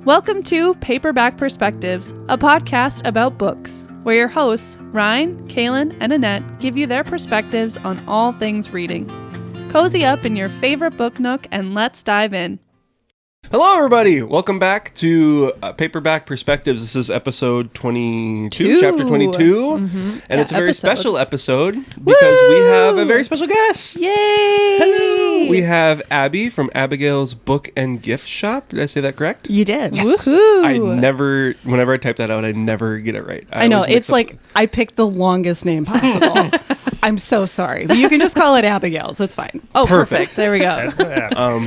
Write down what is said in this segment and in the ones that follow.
Welcome to Paperback Perspectives, a podcast about books, where your hosts, Ryan, Kaylin, and Annette, give you their perspectives on all things reading. Cozy up in your favorite book nook and let's dive in. Hello, everybody. Welcome back to Paperback Perspectives. This is episode 22, chapter 22. And it's a very special episode because we have a very special guest. Yay! Hello. We have Abby from Abigail's Book and Gift Shop. Did I say that correct? You did. Yes. Woohoo! Whenever I type that out, I never get it right. I know. It's like I picked the longest name possible. I'm so sorry. But you can just call it Abigail, so it's fine. Oh, perfect. There we go.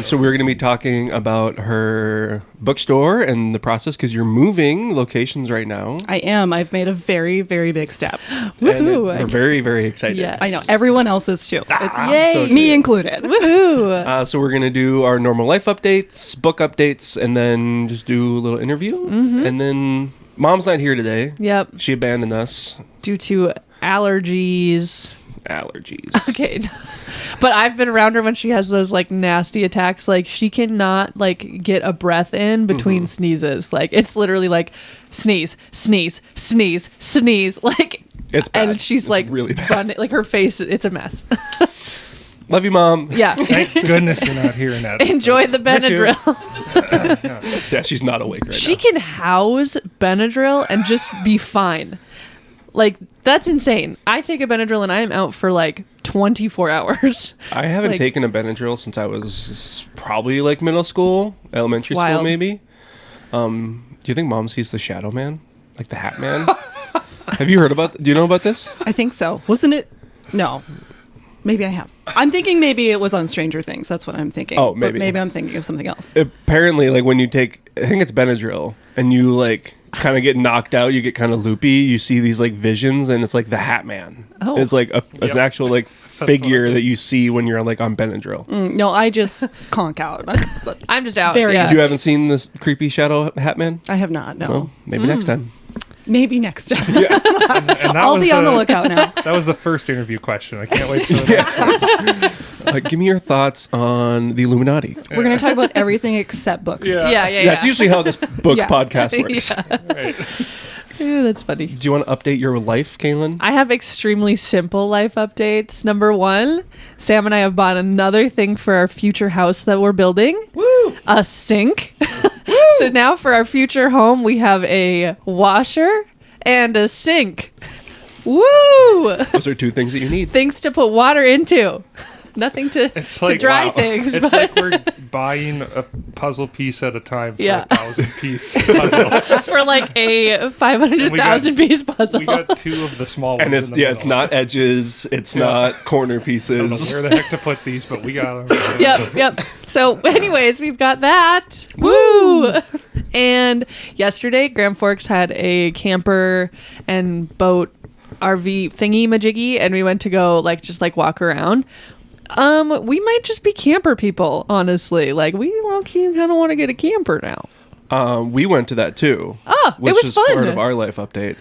So we're going to be talking about her bookstore and the process because you're moving locations right now. I am. I've made a very, very big step. Woohoo! We're very, very excited. Yes. I know. Everyone else is too. Yay! so Me included. Woohoo! So we're going to do our normal life updates, book updates, and then just do a little interview. And then Mom's not here today. Yep. She abandoned us. Due to allergies. Okay. But I've been around her when she has those like nasty attacks. Like she cannot like get a breath in between sneezes. Like it's literally like sneeze, sneeze, sneeze, sneeze. Like It's bad. And she's It's like really bad. running, like her face, it's a mess. Love you, Mom. Yeah. Thank goodness you're not hearing that. Enjoy the Miss you. Benadryl. Yeah, she's not awake right She now. can house Benadryl and just be fine. Like, that's insane. I take a Benadryl and I am out for like 24 hours. I haven't like- taken a Benadryl since I was probably like middle school, elementary school Wild. maybe. Do you think Mom sees the Shadow Man? Like the Hat Man? Have you heard about, do you know about this? I think so. Wasn't it? No. Maybe I have. I'm thinking maybe it was on Stranger Things. That's what I'm thinking. Oh, But maybe. maybe I'm thinking of something else. Apparently, like when you take, I think it's Benadryl, and you like kind of get knocked out, you get kind of loopy, you see these like visions, and it's like the Hat Man. Oh. It's like it's an actual like figure that you see when you're like on Benadryl. No, I just conk out. I'm just out. Very yeah. You haven't seen this creepy Shadow Hat Man? I have not. No. Well, maybe next time. Maybe next time. And that I'll was be on the lookout now. That was the first interview question. I can't wait for that. Give me your thoughts on the Illuminati. We're going to talk about everything except books. Yeah. That's usually how this book Yeah. podcast works. Right. Yeah, that's funny. Do you want to update your life, Kaylin? I have extremely simple life updates. Number one, Sam and I have bought another thing for our future house that we're building. Woo! A sink. So now for our future home, we have a washer and a sink. Woo! Those are two things that you need. Things to put water into. Nothing to dry wow. things. It's but like we're buying a puzzle piece at a time for Yeah. a 1,000-piece puzzle. for like a 500,000 piece puzzle. We got two of the small ones. And it's in the it's middle. not edges, it's not corner I don't know pieces. where the heck to put these, but we got them. Yep. So, anyways, we've got that. Woo! And yesterday, Grand Forks had a camper and boat RV thingy majiggy, and we went to go just walk around. We might just be camper people, honestly. Like, we low-key kind of want to get a camper now. We went to that too. Oh, it which was is fun. part of our life update.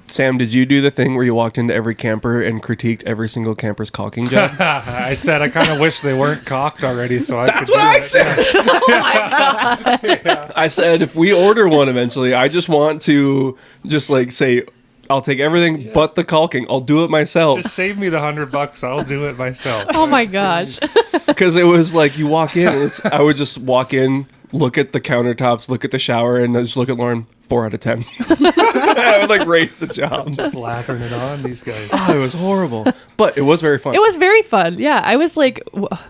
Sam, did you do the thing where you walked into every camper and critiqued every single camper's caulking job? I said I kind of wish they weren't caulked already, so I That's could what do I it. said. Oh my God. I said if we order one eventually, I just want to just say, I'll take everything but the caulking. I'll do it myself. Just save me the $100. I'll do it myself. Oh my gosh. Because it was like you walk in, and I would just walk in, look at the countertops, look at the shower, and just look at Lauren. 4 out of 10. I would rate the job. Just lathering it on these guys. Oh, it was horrible, but it was very fun. It was very fun. Yeah, I was a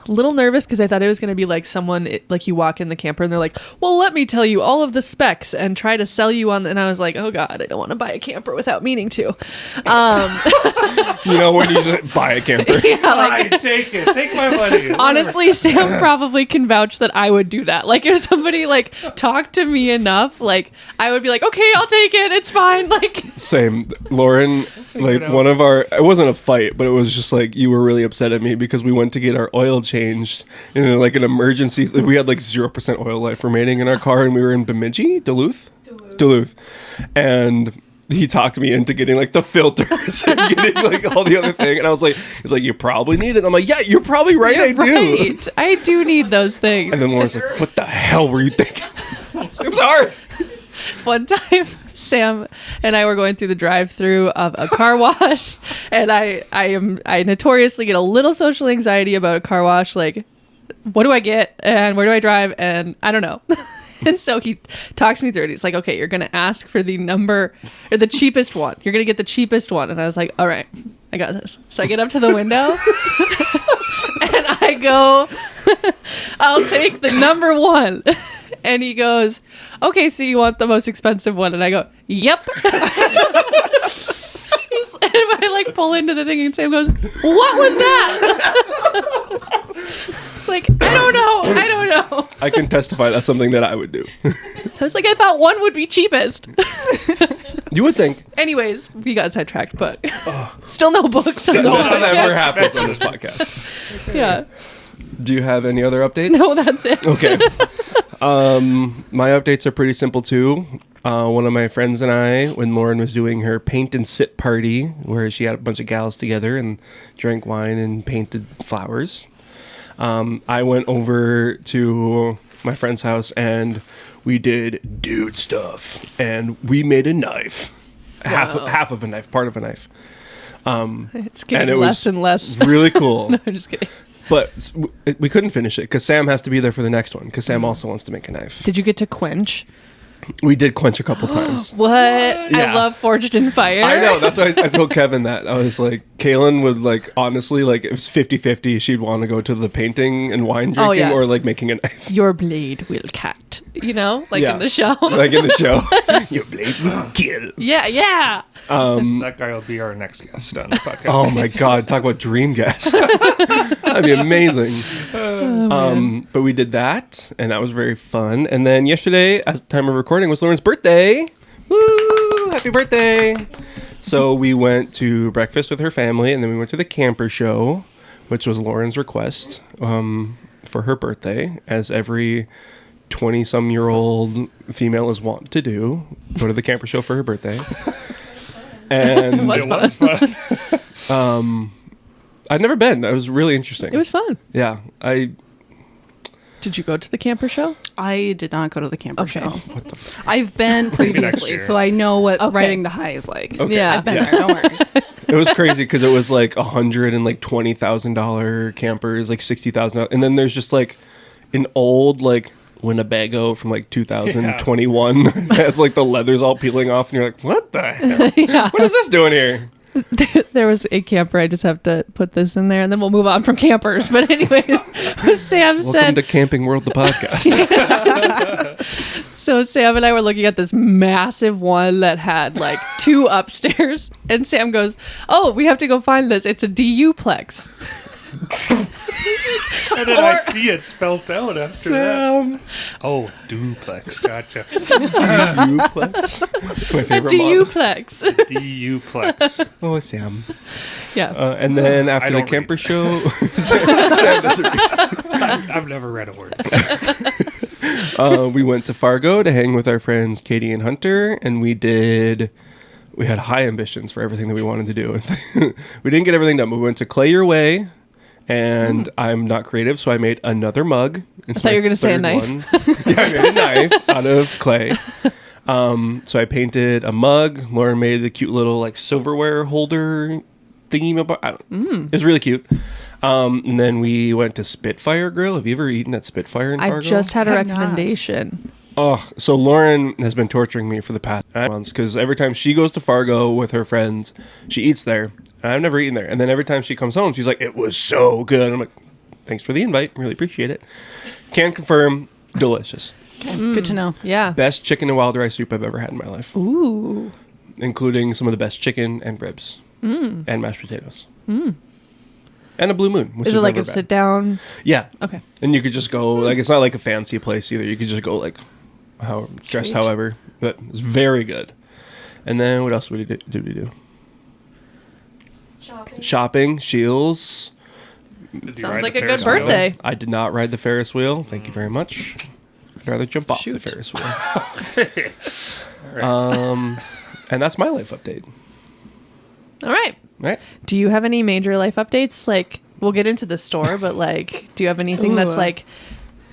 little nervous because I thought it was going to be someone you walk in the camper and they're like, well, let me tell you all of the specs and try to sell you on. And I was like, oh God, I don't want to buy a camper without meaning to. When you just buy a camper. Yeah, Take it. Take my money. honestly, Sam probably can vouch that I would do that. If somebody talked to me enough, I would be like, okay, I'll take it. It's fine. Same. Lauren, one of our, it wasn't a fight, but it was just you were really upset at me because we went to get our oil changed in an emergency. We had 0% oil life remaining in our car, and we were in Bemidji, Duluth. And he talked me into getting the filters and getting all the other thing. And I was like, he's like, you probably need it. I'm like, yeah, you're probably right. You're I do. right. I do need those things. And then Lauren's like, what the hell were you thinking? It was hard. One time, Sam and I were going through the drive-through of a car wash, and I notoriously get a little social anxiety about a car wash. Like, what do I get, and where do I drive, and I don't know. And so he talks me through it. He's like, okay, you're going to ask for the number or the cheapest one. You're going to get the cheapest one. And I was like, all right, I got this. So I get up to the window and I go, I'll take the number one. And he goes, okay, so you want the most expensive one? And I go, yep. And I like pull into the thing and Sam goes, what was that? It's like, I don't know. I can testify that's something that I would do. I was like, I thought one would be cheapest. You would think. Anyways, we got sidetracked, but still no books. That never happens on this podcast. Yeah. Do you have any other updates? No, that's it. Okay. My updates are pretty simple too. One of my friends and I, when Lauren was doing her paint and sip party, where she had a bunch of gals together and drank wine and painted flowers, I went over to my friend's house and we did dude stuff, and we made a knife, half of a knife, part of a knife. It's getting less and less. Really cool. No, I'm just kidding. But we couldn't finish it because Sam has to be there for the next one because Sam also wants to make a knife. Did you get to quench? We did quench a couple times. What? Yeah. I love Forged in Fire. I know. That's why I told Kevin that. I was like, Kaylin would like, honestly, like it was 50-50. She'd want to go to the painting and wine drinking or like making a knife. Your blade will cut. You know? Like in the show. Like in the show. Your blade will kill. Yeah. That guy will be our next guest on the podcast. Oh my God. Talk about dream guest. That'd be amazing. But we did that, and that was very fun. And then yesterday, at the time of recording, was Lauren's birthday. Woo! Happy birthday! So we went to breakfast with her family, and then we went to the camper show, which was Lauren's request for her birthday, as every 20-some-year-old female is wont to do. Go to the camper show for her birthday. And It was fun. I'd never been. It was really interesting. It was fun. Yeah. Did you go to the camper show? I did not go to the camper Okay. show. What the I've been previously, year. so I know what Okay. riding the high is like. Okay. Yeah. I've been Yes. there. Don't worry. It was crazy because it was like $120,000 campers, like $60,000, and then there's just like an old like Winnebago from like 2021 has like the leathers all peeling off, and you're like, what the hell? Yeah. What is this doing here? There was a camper. I just have to put this in there, and then we'll move on from campers. But anyway, Sam Welcome said. to Camping World, the podcast. So Sam and I were looking at this massive one that had like 2 upstairs, and Sam goes, "Oh, we have to go find this. It's a DU-plex." How did I see it spelled out after that? Oh, duplex. Gotcha. Duplex. It's my A favorite model. DU-plex. DU-plex. Oh, Sam. Yeah. And then after the don't camper read. show, Sam doesn't read. I've never read a word. We went to Fargo to hang with our friends Katie and Hunter, and we had high ambitions for everything that we wanted to do. We didn't get everything done, but we went to Clay Your Way, and I'm not creative, so I made another mug. I thought you were going to say a knife. Yeah, I made a knife out of clay. So I painted a mug. Lauren made the cute little like silverware holder thingy. It was really cute. And then we went to Spitfire Grill. Have you ever eaten at Spitfire in Fargo? I just had a Have not. recommendation. Oh, so Lauren has been torturing me for the past 9 months because every time she goes to Fargo with her friends, she eats there. And I've never eaten there. And then every time she comes home, she's like, it was so good. I'm like, thanks for the invite. Really appreciate it. Can confirm, delicious. Good to know. Yeah. Best chicken and wild rice soup I've ever had in my life. Ooh. Including some of the best chicken and ribs. And mashed potatoes. And a Blue Moon. Which Is it like never a bad. sit down? Yeah. Okay. And you could just go, like, it's not like a fancy place either. You could just go, like, dress Straight. however. But it's very good. And then what else did we do? Shopping. Shields. Did you Sounds ride like the a good Ferris wheel? birthday. I did not ride the Ferris wheel. Thank you very much. I'd rather jump off the Shoot. Ferris wheel. All right. And that's my life update. All right. Right? Do you have any major life updates? Like, we'll get into the store, but like, do you have anything that's Ooh. like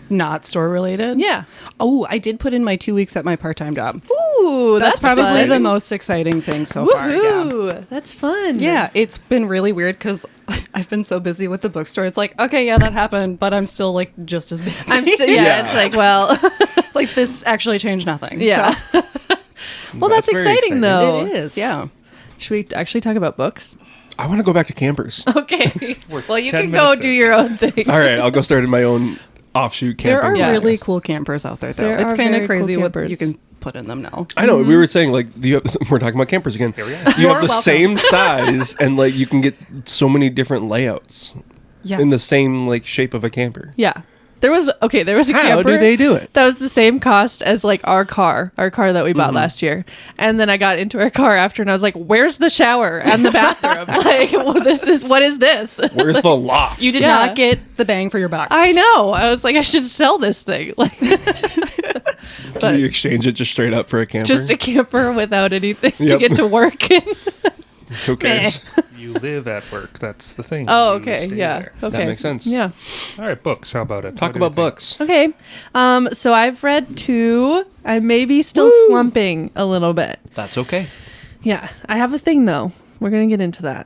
not store related. Yeah. Oh, I did put in my 2 weeks at my part-time job. Ooh, That's fun. probably the most exciting thing so far. Yeah. Woohoo! That's fun. Yeah, it's been really weird because I've been so busy with the bookstore. It's like, okay, yeah, that happened, but I'm still like just as busy. I'm still. Yeah, it's like, well, It's like this actually changed nothing. yeah. So, Well, that's very exciting, though. it is, yeah. Should we actually talk about books? I want to go back to campers. Okay. Well, you 10 can go minutes do in. your own thing. All right, I'll go start in my own offshoot There camping. are Yeah. really cool campers out there, though. There It's are kind very of crazy cool what campers. you can put in them now. I know. We were saying like we're talking about campers again. Here we are. You have You're the welcome. same size and like you can get so many different layouts Yeah. in the same like shape of a camper. Yeah. There was a How camper. do they do it? That was the same cost as like our car that we bought last year. And then I got into our car after and I was like, where's the shower and the bathroom? Like, well, what is this? Where's the loft? You did Yeah. not get the bang for your buck. I know. I was like, I should sell this thing. Like, Can you exchange it just straight up for a camper? just a camper without anything to Yep. get to work in. Who cares? You live at work. That's the thing. Oh, You okay. stay Yeah. there. Okay. That makes sense. Yeah. All right, books. How about it? Talk What do you about think? books. Okay. So I've read 2. I may be still slumping a little bit. That's okay. Yeah. I have a thing though. We're going to get into that.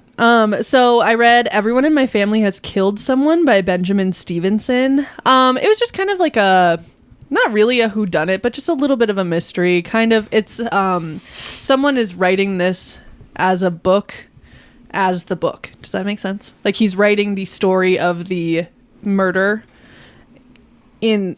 So I read Everyone in My Family Has Killed Someone by Benjamin Stevenson. It was just kind of like not really a whodunit, but just a little bit of a mystery. Kind of, it's, someone is writing this as a book, as the book. Does that make sense? Like he's writing the story of the murder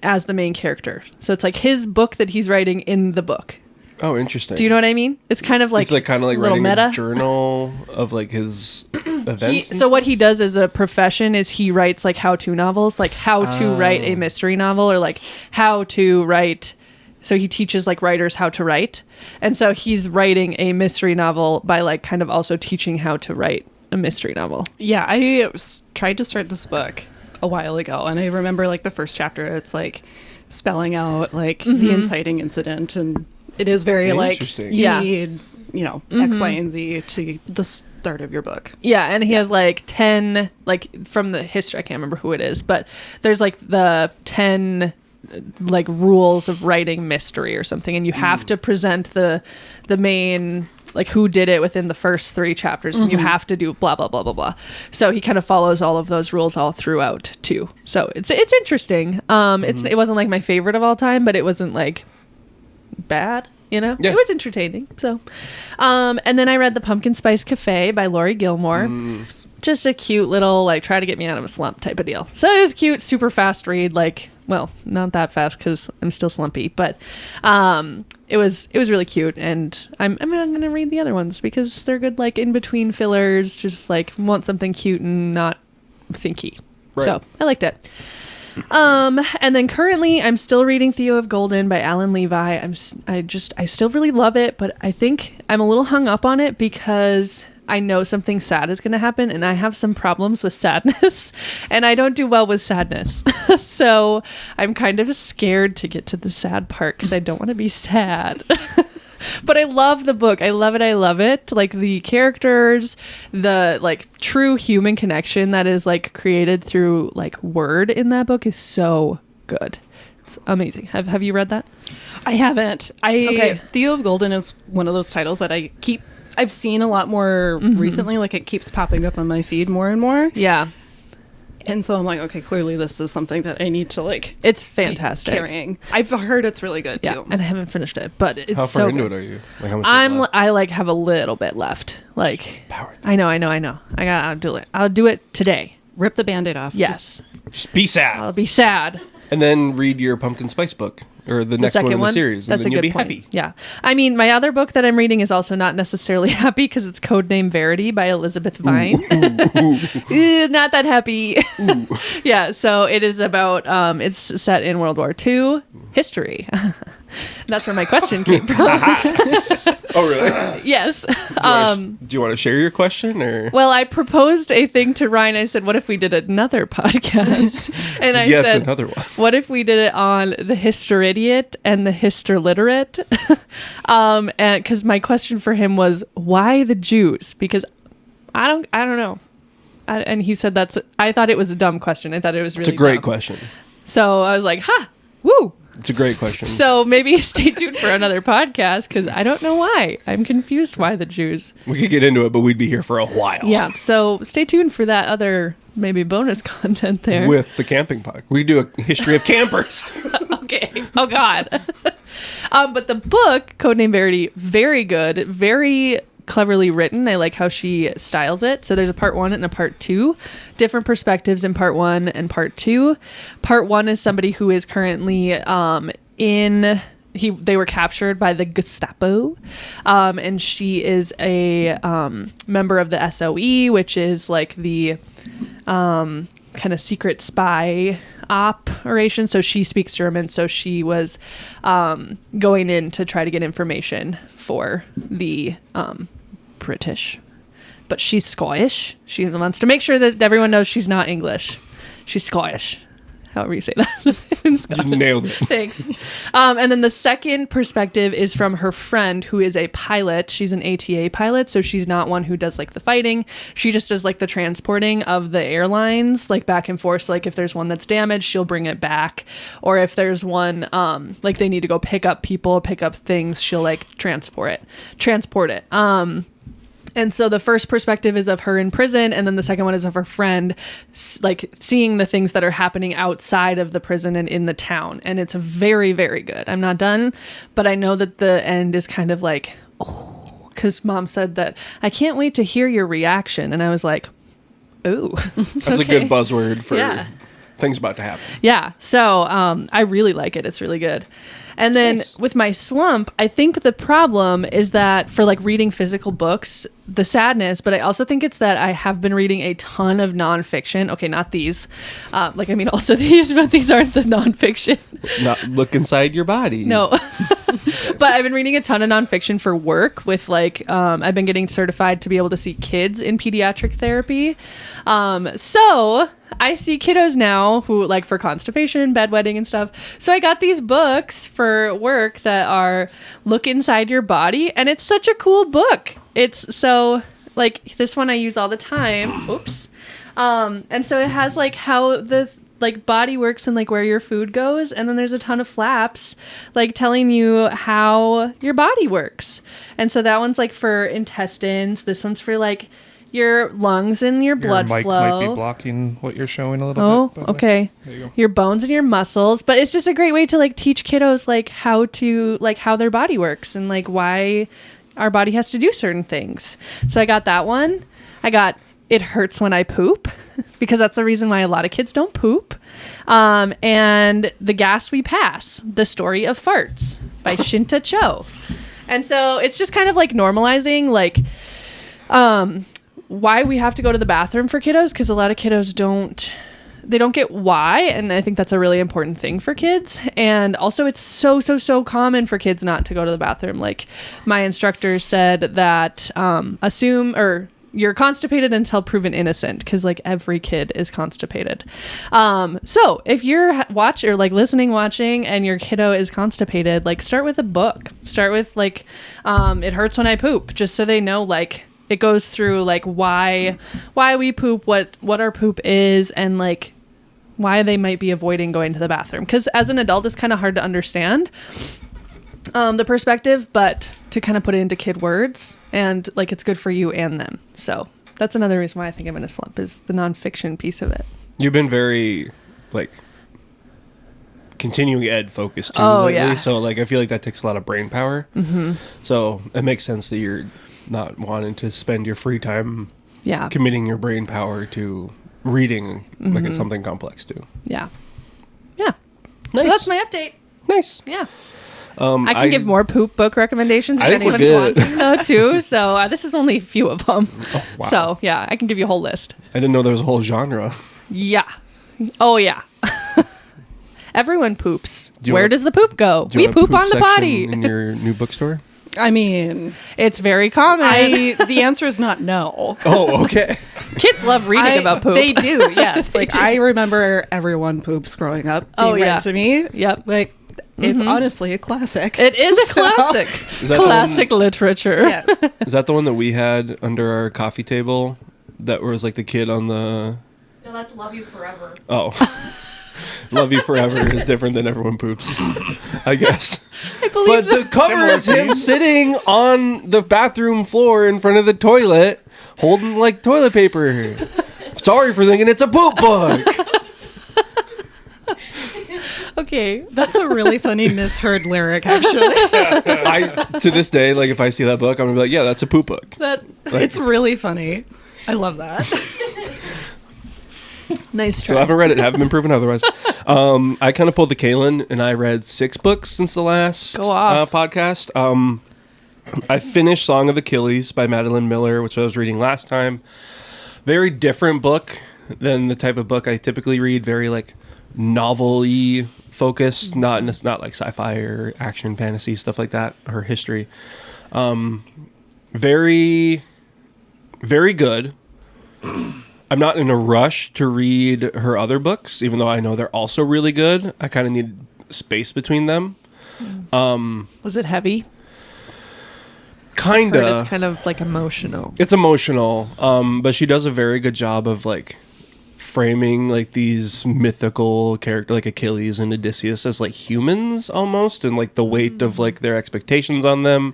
as the main character. So it's like his book that he's writing in the book. Oh, interesting. Do you know what I mean? It's kind of like He's like kind of like little writing meta. a journal of like his events. and So what he does as a profession is he writes like how-to novels, like how to write a mystery novel or like how to write. So he teaches like writers how to write. And so he's writing a mystery novel by like kind of also teaching how to write a mystery novel. Yeah, I tried to start this book a while ago, and I remember like the first chapter, it's like spelling out like the inciting incident, and it is very like Interesting. you Yeah. need, X, Y, and Z to the start of your book. Yeah, and he has like 10, like from the history, I can't remember who it is, but there's like the 10 like rules of writing mystery or something, and you have to present the main like who did it within the first 3 chapters, and you have to do blah blah blah blah blah. So he kind of follows all of those rules all throughout too. So it's interesting. It wasn't like my favorite of all time, but it wasn't like bad. Yeah. It was entertaining. So, and then I read The Pumpkin Spice Cafe by Laurie Gilmore. Just a cute little, like, try to get me out of a slump type of deal. So it was cute, super fast read. Like, well, not that fast because I'm still slumpy, but it was really cute. And I'm going to read the other ones because they're good, like, in between fillers. Just like want something cute and not thinky. Right. So I liked it. And then currently I'm still reading Theo of Golden by Alan Levi. I still really love it, but I think I'm a little hung up on it because I know something sad is going to happen, and I have some problems with sadness, and I don't do well with sadness. So I'm kind of scared to get to the sad part because I don't want to be sad. But I love the book. I love it. Like the characters, the like true human connection that is like created through like word in that book is so good. It's amazing. Have you read that? I haven't. Okay. Theo of Golden is one of those titles that I've seen a lot more recently. Like it keeps popping up on my feed more and more. Yeah. And so I'm like, okay, clearly this is something that I need to like It's be fantastic. carrying. I've heard it's really good Yeah, too. and I haven't finished it, but it's How far so into good. it are you? Like how much? is left? I like have a little bit left. Like Power. I know. I'll do it. I'll do it today. Rip the Band-Aid off. Yes. Just be sad, I'll be sad. and then read your pumpkin spice book or the next one in the series, and That's then a you'll good be point. happy. Yeah. I mean, my other book that I'm reading is also not necessarily happy because it's Codename Verity by Elizabeth Vine. Not that happy. Yeah. So it is about, it's set in World War II history. That's where my question came from. Oh, really? Yes. Do you want to share your question or? Well, I proposed a thing to Ryan. I said, what if we did another podcast? And I Yet said, another one. what if we did it on the Historidiot and the Historliterate? And because my question for him was, why the Jews? Because I don't know. And he said I thought it was a dumb question. I thought it was really It's a great dumb. question. So I was like, woo. It's a great question. So maybe stay tuned for another podcast because I don't know why. I'm confused why the Jews. We could get into it, but we'd be here for a while. Yeah. So stay tuned for that other maybe bonus content there. With the camping pod. We do a history of campers. Okay. Oh, God. But the book, Codename Verity, very good. Very cleverly written. I like how she styles it. So there's a part 1 and a part 2. Different perspectives in part 1 and part 2. Part 1 is somebody who is currently they were captured by the Gestapo, and she is a member of the SOE, which is like the kind of secret spy operation. So she speaks German, so she was going in to try to get information for the British. But she's Scottish. She wants to make sure that everyone knows she's not English. She's Scottish. However you say that. You nailed it. Thanks. And then the second perspective is from her friend who is a pilot. She's an ATA pilot, so she's not one who does like the fighting. She just does like the transporting of the airlines, like back and forth. So, like if there's one that's damaged, she'll bring it back. Or if there's one like they need to go pick up people, pick up things, she'll like transport it. And so the first perspective is of her in prison, and then the second one is of her friend, like seeing the things that are happening outside of the prison and in the town. And it's very, very good. I'm not done, but I know that the end is kind of like, oh, because Mom said that I can't wait to hear your reaction. And I was like, ooh. That's okay. a good buzzword for Yeah. things about to happen. Yeah. So I really like it. It's really good. And then Nice. with my slump, I think the problem is that for like reading physical books, the sadness, but I also think it's that I have been reading a ton of nonfiction. Okay, not these. Also these, but these aren't the nonfiction. Not look inside your body. No. But I've been reading a ton of nonfiction for work with like, I've been getting certified to be able to see kids in pediatric therapy. So I see kiddos now who like for constipation, bedwetting and stuff. So I got these books for work that are Look Inside Your Body. And it's such a cool book. It's so like this one I use all the time. Oops. And so it has like how the like body works and like where your food goes, and then there's a ton of flaps like telling you how your body works. And so that one's like for intestines, this one's for like your lungs and your blood mic flow. might be blocking what you're showing a little bit. Oh, okay. There you go. Your bones and your muscles, but it's just a great way to like teach kiddos like how their body works and like why our body has to do certain things. So I got that one. I got It Hurts When I Poop, because that's the reason why a lot of kids don't poop. And The Gas We Pass, The Story of Farts by Shinta Cho. And so it's just kind of like normalizing like why we have to go to the bathroom for kiddos, because a lot of kiddos don't get why, and I think that's a really important thing for kids. And also it's so common for kids not to go to the bathroom. Like my instructor said that you're constipated until proven innocent, because like every kid is constipated. So if you're watching and your kiddo is constipated, like start with a book. Start with like It Hurts When I Poop, just so they know like it goes through like why we poop, what our poop is, and like why they might be avoiding going to the bathroom. Because as an adult, it's kind of hard to understand the perspective, but to kind of put it into kid words, and like it's good for you and them. So that's another reason why I think I'm in a slump, is the nonfiction piece of it. You've been very like continuing ed focused too Oh, lately. yeah. So like I feel like that takes a lot of brain power. Mm-hmm. So it makes sense that you're not wanting to spend your free time Yeah. committing your brain power to reading like it's something complex too. Yeah. Yeah. Nice. So that's my update. Nice. Yeah. I can give more poop book recommendations if I think we're anyone's good. wanting though too. So this is only a few of them. Oh, wow. So yeah, I can give you a whole list. I didn't know there was a whole genre. Yeah. Oh yeah. Everyone poops. Do you Where want- does the poop go? Do you We want a poop on the section potty. in your new bookstore? I mean, It's very common. the answer is not no. Oh, okay. Kids love reading about poop. They do, yes. They Like do. I remember everyone poops growing up. Oh, being yeah. read to me. Yep. Like it's honestly a classic. It is a classic. Is that the Classic literature. Yes. Is that the one that we had under our coffee table that was like the kid on the... No, that's Love You Forever. Oh. Love You Forever is different than Everyone Poops, I guess. I believe But the that. cover is him sitting on the bathroom floor in front of the toilet, holding like toilet paper. Sorry for thinking it's a poop book. Okay. That's a really funny misheard lyric, actually. To this day, like if I see that book, I'm gonna be like, yeah, that's a poop book. That It's really funny. I love that. nice So I try. haven't read it, haven't been proven otherwise. I kind of pulled the Kaylin, and I read 6 books since the last Go off. podcast. I finished Song of Achilles by Madeline Miller, which I was reading last time. Very different book than the type of book I typically read. Very like novel-y focused, not like sci-fi or action fantasy stuff like that, or history. Very, very good. I'm not in a rush to read her other books, even though I know they're also really good. I kind of need space between them. Was it heavy? Kind Heard of. it's kind of like emotional. It's emotional, but she does a very good job of like framing like these mythical character like Achilles and Odysseus as like humans almost, and like the weight of like their expectations on them.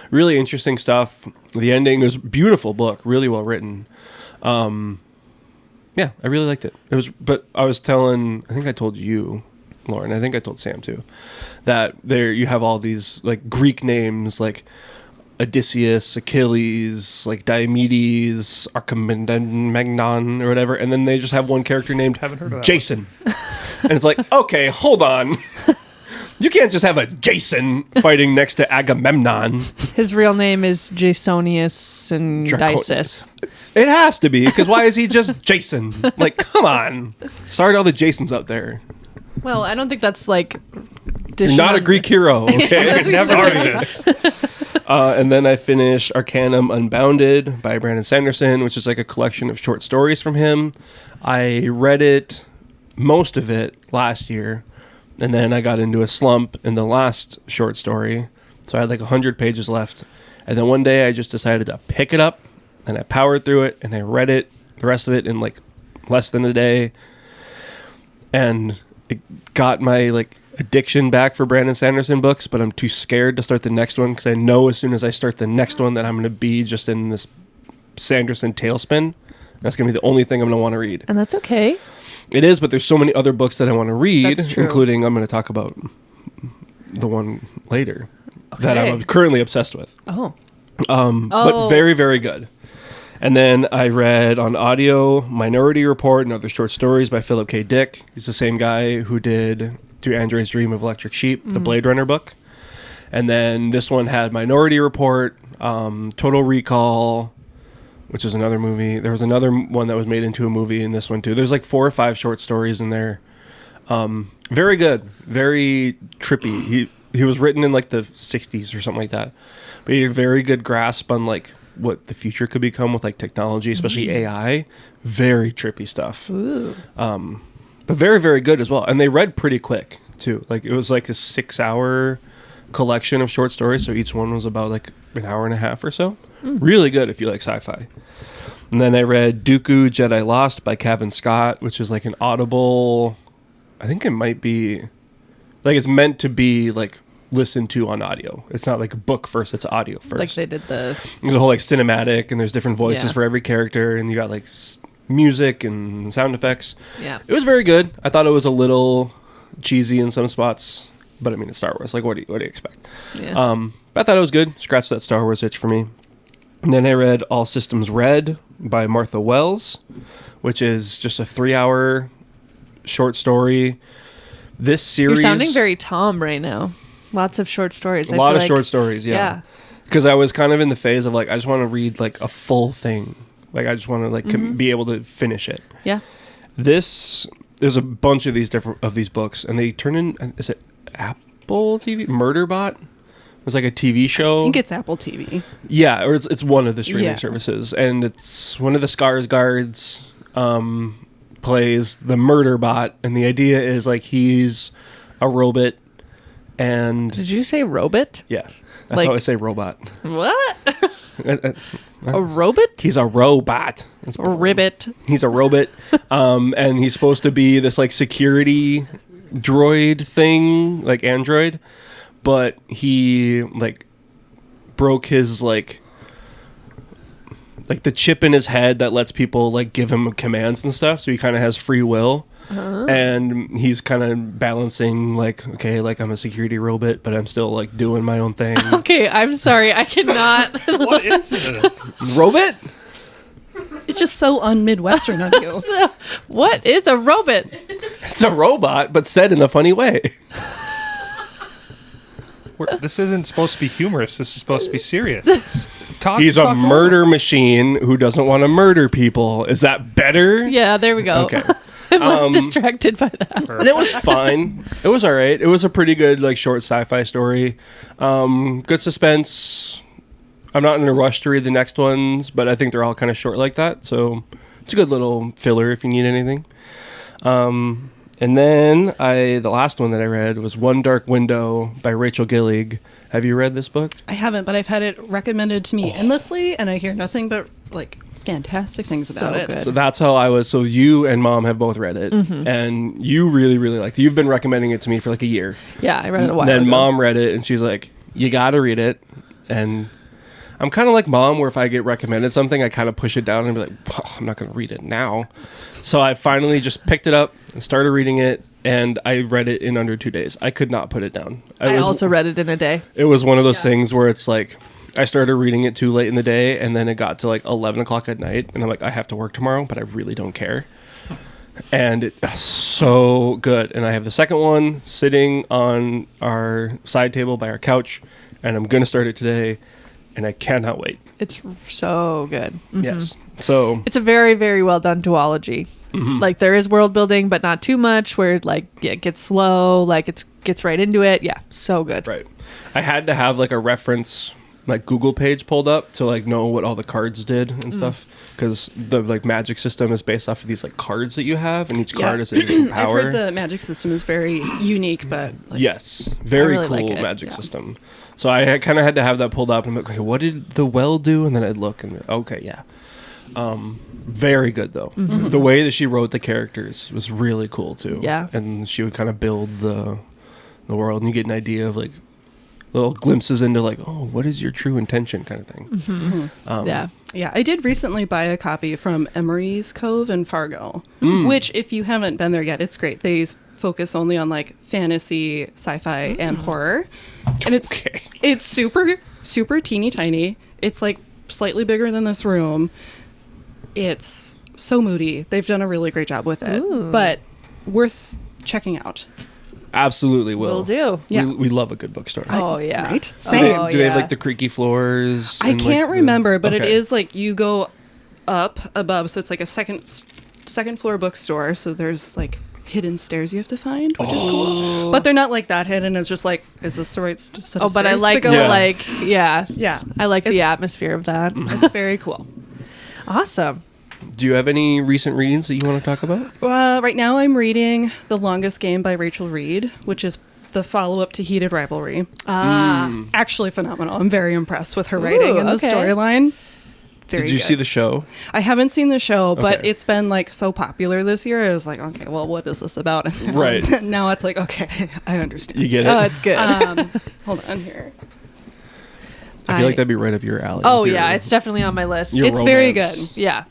Really interesting stuff. The ending was beautiful book, really well written. Yeah, I really liked it. It was, but I was telling, I think I told you, Lauren, I think I told Sam too, that there you have all these like Greek names like Odysseus, Achilles, like Diomedes, Agamemnon, or whatever, and then they just have one character named Haven't heard of that Jason. And it's like, okay, hold on. You can't just have a Jason fighting next to Agamemnon. His real name is Jasonius and Dices. It has to be, because why is he just Jason? Like, come on. Sorry to all the Jasons out there. Well, I don't think that's like. You're not a Greek hero, okay? I could never do this. And then I finished Arcanum Unbounded by Brandon Sanderson, which is like a collection of short stories from him. I read it, most of it, last year. And then I got into a slump in the last short story. So I had like 100 pages left. And then one day I just decided to pick it up. And I powered through it. And I read it, the rest of it, in like less than a day. And it got my like addiction back for Brandon Sanderson books. But I'm too scared to start the next one. Because I know as soon as I start the next one that I'm going to be just in this Sanderson tailspin. That's going to be the only thing I'm going to want to read. And that's okay. It is, but there's so many other books that I want to read, That's true. including I'm going to talk about the one later that Okay. I'm currently obsessed with. Oh. But very, very good. And then I read on audio Minority Report and Other Short Stories by Philip K. Dick. He's the same guy who did To Android's Dream of Electric Sheep, the Blade Runner book. And then this one had Minority Report, Total Recall, which is another movie. There was another one that was made into a movie in this one too. There's like 4 or 5 short stories in there. Very good, very trippy. He was written in like the 60s or something like that. But he had a very good grasp on like what the future could become with like technology, especially AI. Very trippy stuff. Ooh. But very, very good as well. And they read pretty quick too. Like it was like a 6-hour collection of short stories. So each one was about like an hour and a half or so. Really good if you like sci-fi. And then I read Dooku Jedi Lost by Kevin Scott, which is like an audible. I think it might be like it's meant to be like listened to on audio. It's not like a book first, it's audio first. Like they did the. There's a whole like cinematic, and there's different voices Yeah. for every character, and you got like music and sound effects. Yeah. It was very good. I thought it was a little cheesy in some spots, but I mean it's Star Wars. Like what do you expect? Yeah. But I thought it was good. Scratched that Star Wars itch for me. And then I read All Systems Red by Martha Wells, which is just a 3-hour short story. This series... You're sounding very Tom right now. Lots of short stories. A lot of short stories, yeah. Because I was kind of in the phase of like, I just want to read like a full thing. Like I just want to like be able to finish it. Yeah. There's a bunch of these books, and they turn in... Is it Apple TV? Murderbot? It was like a TV show. I think it's Apple TV. Yeah, or it's one of the streaming Yeah. services, and it's one of the Skarsgårds plays the murder bot, and the idea is like he's a robot, and Did you say robot? yeah, that's Like- how I say robot. What? A robot? He's a robot. A ribbit. He's a robot. And he's supposed to be this like security droid thing, like android, but he like broke his like the chip in his head that lets people like give him commands and stuff, so he kind of has free will. And he's kind of balancing like, okay, like I'm a security robot, but I'm still like doing my own thing. Okay, I'm sorry, I cannot. What is this? Robot? It's just so un-Midwestern of you. What is a robot? It's a robot, but said in a funny way. This isn't supposed to be humorous. This is supposed to be serious. He's a murder machine who doesn't want to murder people. Is that better? Yeah, there we go. Okay. I'm less distracted by that. And it was fine. It was all right. It was a pretty good, like, short sci-fi story. Good suspense. I'm not in a rush to read the next ones, but I think they're all kind of short like that. So it's a good little filler if you need anything. And then the last one that I read was One Dark Window by Rachel Gillig. Have you read this book? I haven't, but I've had it recommended to me endlessly, and I hear nothing but like fantastic things about it. good. So that's how I was. So you and Mom have both read it, and you really, really liked it. You've been recommending it to me for like a year. Yeah, I read it a while Then ago. Mom read it, and she's like, "You got to read it." And I'm kind of like Mom, where if I get recommended something, I kind of push it down and be like, oh, I'm not going to read it now. So I finally just picked it up and started reading it, and I read it in under 2 days. I could not put it down. I also read it in a day. It was one of those things where it's like, I started reading it too late in the day, and then it got to like 11 o'clock at night, and I'm like, I have to work tomorrow, but I really don't care. And it's so good. And I have the second one sitting on our side table by our couch, and I'm going to start it today, and I cannot wait. It's so good. Yes. So It's a very, very well done duology. Like there is world building, but not too much where like it gets slow, like it gets right into it. Yeah, so good. right. I had to have like a reference like Google page pulled up to like know what all the cards did and stuff, because the like magic system is based off of these like cards that you have, and each card is a different power. I've heard the magic system is very unique, but like, Yes, very really cool like it. magic system. So I kind of had to have that pulled up, and I'm like, okay, what did the well do? And then I'd look and okay, yeah. Very good though. The way that she wrote the characters was really cool too. Yeah. And she would kind of build the world, and you get an idea of like little glimpses into like, oh, what is your true intention kind of thing. Yeah. Yeah, I did recently buy a copy from Emery's Cove in Fargo, which if you haven't been there yet, it's great. They focus only on like fantasy, sci-fi, and horror. And it's super, super teeny tiny. It's like slightly bigger than this room. It's so moody. They've done a really great job with it, but worth checking out. Absolutely will. Will do. Yeah. We love a good bookstore. Oh yeah. Right? Do Same. they, do they have like the creaky floors? I and, can't like, remember, but it okay. is like you go up above, so it's like a second floor bookstore. So there's like hidden stairs you have to find, which is cool. But they're not like that hidden. It's just like, is this the right set of Oh, but I stairs like to go the up? Yeah, I like the It's- atmosphere of that. it's very cool. Awesome. Do you have any recent reads that you want to talk about? Right now, I'm reading The Longest Game by Rachel Reed, which is the follow-up to Heated Rivalry. Actually phenomenal. I'm very impressed with her writing and the okay. storyline. Very Did you good. see the show? I haven't seen the show, but Okay. it's been like so popular this year. I was like, okay, well, what is this about? And Right. now it's like, okay, I understand. You get it? Oh, it's good. Hold on here. I feel like that'd be right up your alley. Oh with your- yeah, it's definitely on my list. your It's very romance. good. Yeah.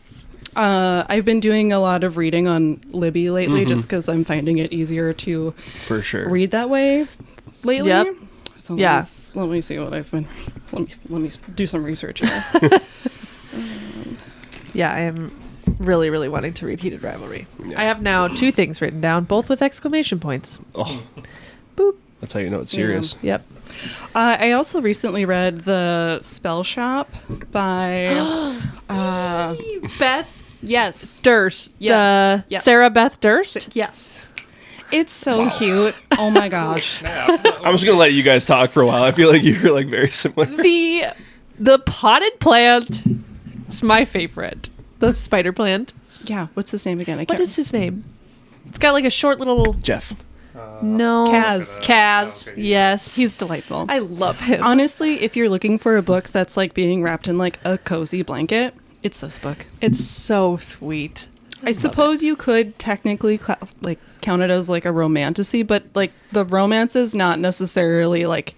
I've been doing a lot of reading on Libby lately, just because I'm finding it easier to For sure. read that way lately. Yep. So Yeah. let me see what I've been. Let me do some research here. Yeah, I am really, really wanting to read Heated Rivalry. Yeah. I have now 2 things written down, both with exclamation points. Oh, Boop. that's how you know it's serious. Yep. I also recently read The Spell Shop by Beth yes. Durst. Yeah. Yes. Sarah Beth Durst. Yes. It's so cute. Oh my gosh. I'm just gonna let you guys talk for a while. I feel like you're like very similar. The potted plant is my favorite. The spider plant. Yeah. What's his name again? I What can't. is his name? It's got like a short little... Jeff. No. Kaz. Kaz. Okay. Yes. He's delightful. I love him. Honestly, if you're looking for a book that's like being wrapped in like a cozy blanket, it's this book. It's so sweet. I suppose you could technically count it as like a romantasy, but like the romance is not necessarily like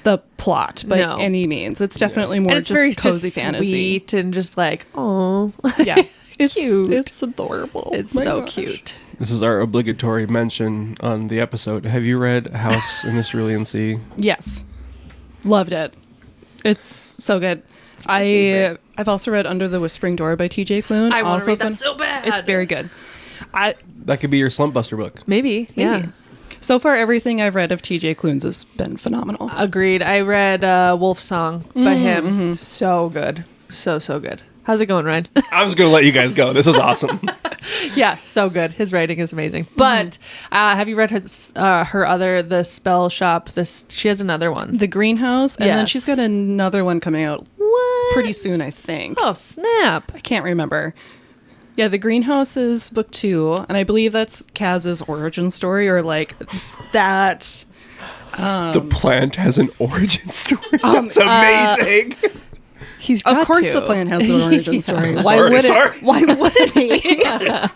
the plot by any means. It's definitely more and it's just very cozy just fantasy. sweet and just like, oh, Yeah, it's cute. It's adorable. It's My so gosh. cute. This is our obligatory mention on the episode. Have you read House in the Cerulean Sea? Yes, loved it. It's so good. I've also read Under the Whispering Door by T.J. Klune. I want to Also read fun- that so bad. It's very good. That could be your slump buster book. Maybe. Yeah. So far, everything I've read of T.J. Klune's has been phenomenal. Agreed. I read Wolf Song by him. So good. So good. How's it going, Ryan? I was going to let you guys go. This is awesome. Yeah, so good. His writing is amazing. But have you read her other The Spell Shop? She has another one. The Greenhouse, and then Yes. she's got another one coming out pretty soon, I think. Oh, snap. I can't remember. Yeah, The Greenhouse is book 2, and I believe that's Kaz's origin story, or like that. The plant has an origin story. That's amazing. He's Of got course, to. the plant has an origin story. Why Sorry, would sorry. it? Why wouldn't he? I'm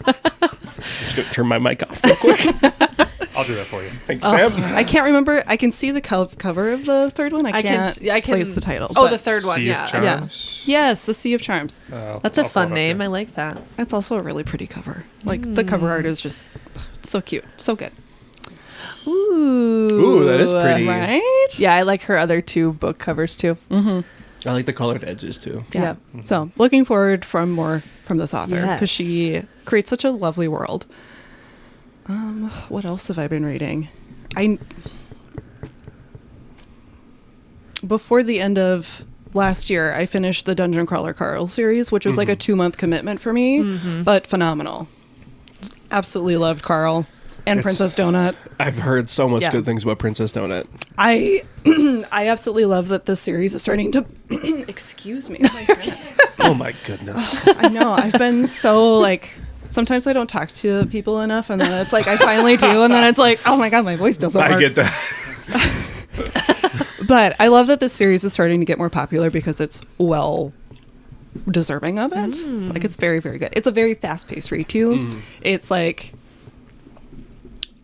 just going to turn my mic off real quick. I'll do that for you. Thank you, Sam. I can't remember. I can see the cover of the third one. I can't place the title. Oh, but- the third one, Sea of yeah. Charms. Yes, The Sea of Charms. That's a fun name. I like that. That's also a really pretty cover. Like the cover art is just so cute, so good. Ooh. That is pretty. Right? Yeah, I like her other 2 book covers too. I like the colored edges, too. Yeah. So looking forward from more from this author because Yes. she creates such a lovely world. What else have I been reading? Before the end of last year, I finished the Dungeon Crawler Carl series, which was like a 2-month commitment for me, but phenomenal. Absolutely loved Carl and Princess Donut. I've heard so much Yeah. good things about Princess Donut. I absolutely love that this series is starting to excuse me. Oh my goodness. Oh, my goodness. I know. I've been so like sometimes I don't talk to people enough, and then it's like I finally do, and then it's like, oh my god, my voice doesn't work. I get that. But I love that this series is starting to get more popular because it's well deserving of it. Like it's very, very good. It's a very fast-paced read too. It's like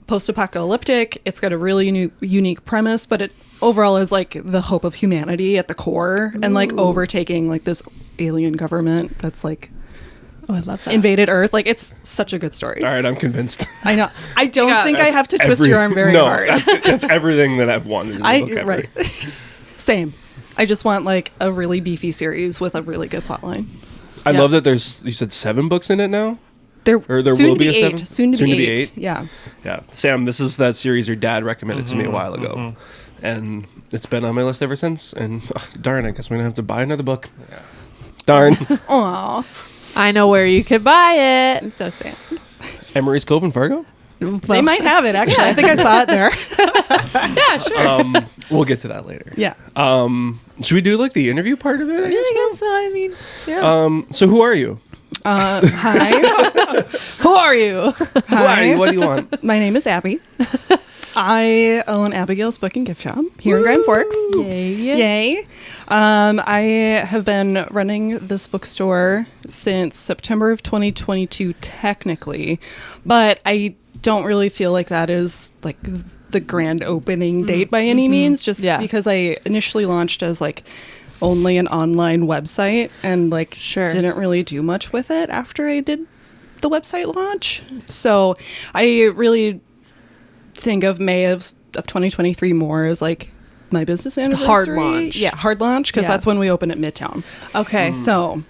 post-apocalyptic. It's got a really unique premise, but it overall is like the hope of humanity at the core, and like overtaking like this alien government that's like Oh, I love that. invaded Earth. Like it's such a good story. All right, I'm convinced. I know. I don't Yeah. think I have to twist your arm very no, hard. That's everything that I've wanted in a book ever. Right. Same. I just want like a really beefy series with a really good plotline. I Yeah. love that you said 7 books in it now? There soon will to be be a 7? 8. Soon to be 8. Yeah. Yeah. Sam, this is that series your dad recommended to me a while ago. And it's been on my list ever since. And darn, I guess we're going to have to buy another book. Yeah. Darn. Aw. I know where you could buy it. It's so sad. Emery's Cove in Fargo? They might have it, actually. I think I saw it there. Yeah, sure. We'll get to that later. Yeah. Should we do like the interview part of it? I I guess? guess so. I mean, yeah. So who are you? Hi. Who are you? Who are you? What do you want? My name is Abby. I own Abigail's Book and Gift Shop here in Grand Forks. Yay. Yay. I have been running this bookstore since September of 2022, technically, but I don't really feel like that is like the grand opening date by any means, just because I initially launched as like only an online website and like didn't really do much with it after I did the website launch. So I really think of May of 2023 more as like my business anniversary. Hard launch. Yeah, hard launch, because that's when we open at Midtown. Okay. So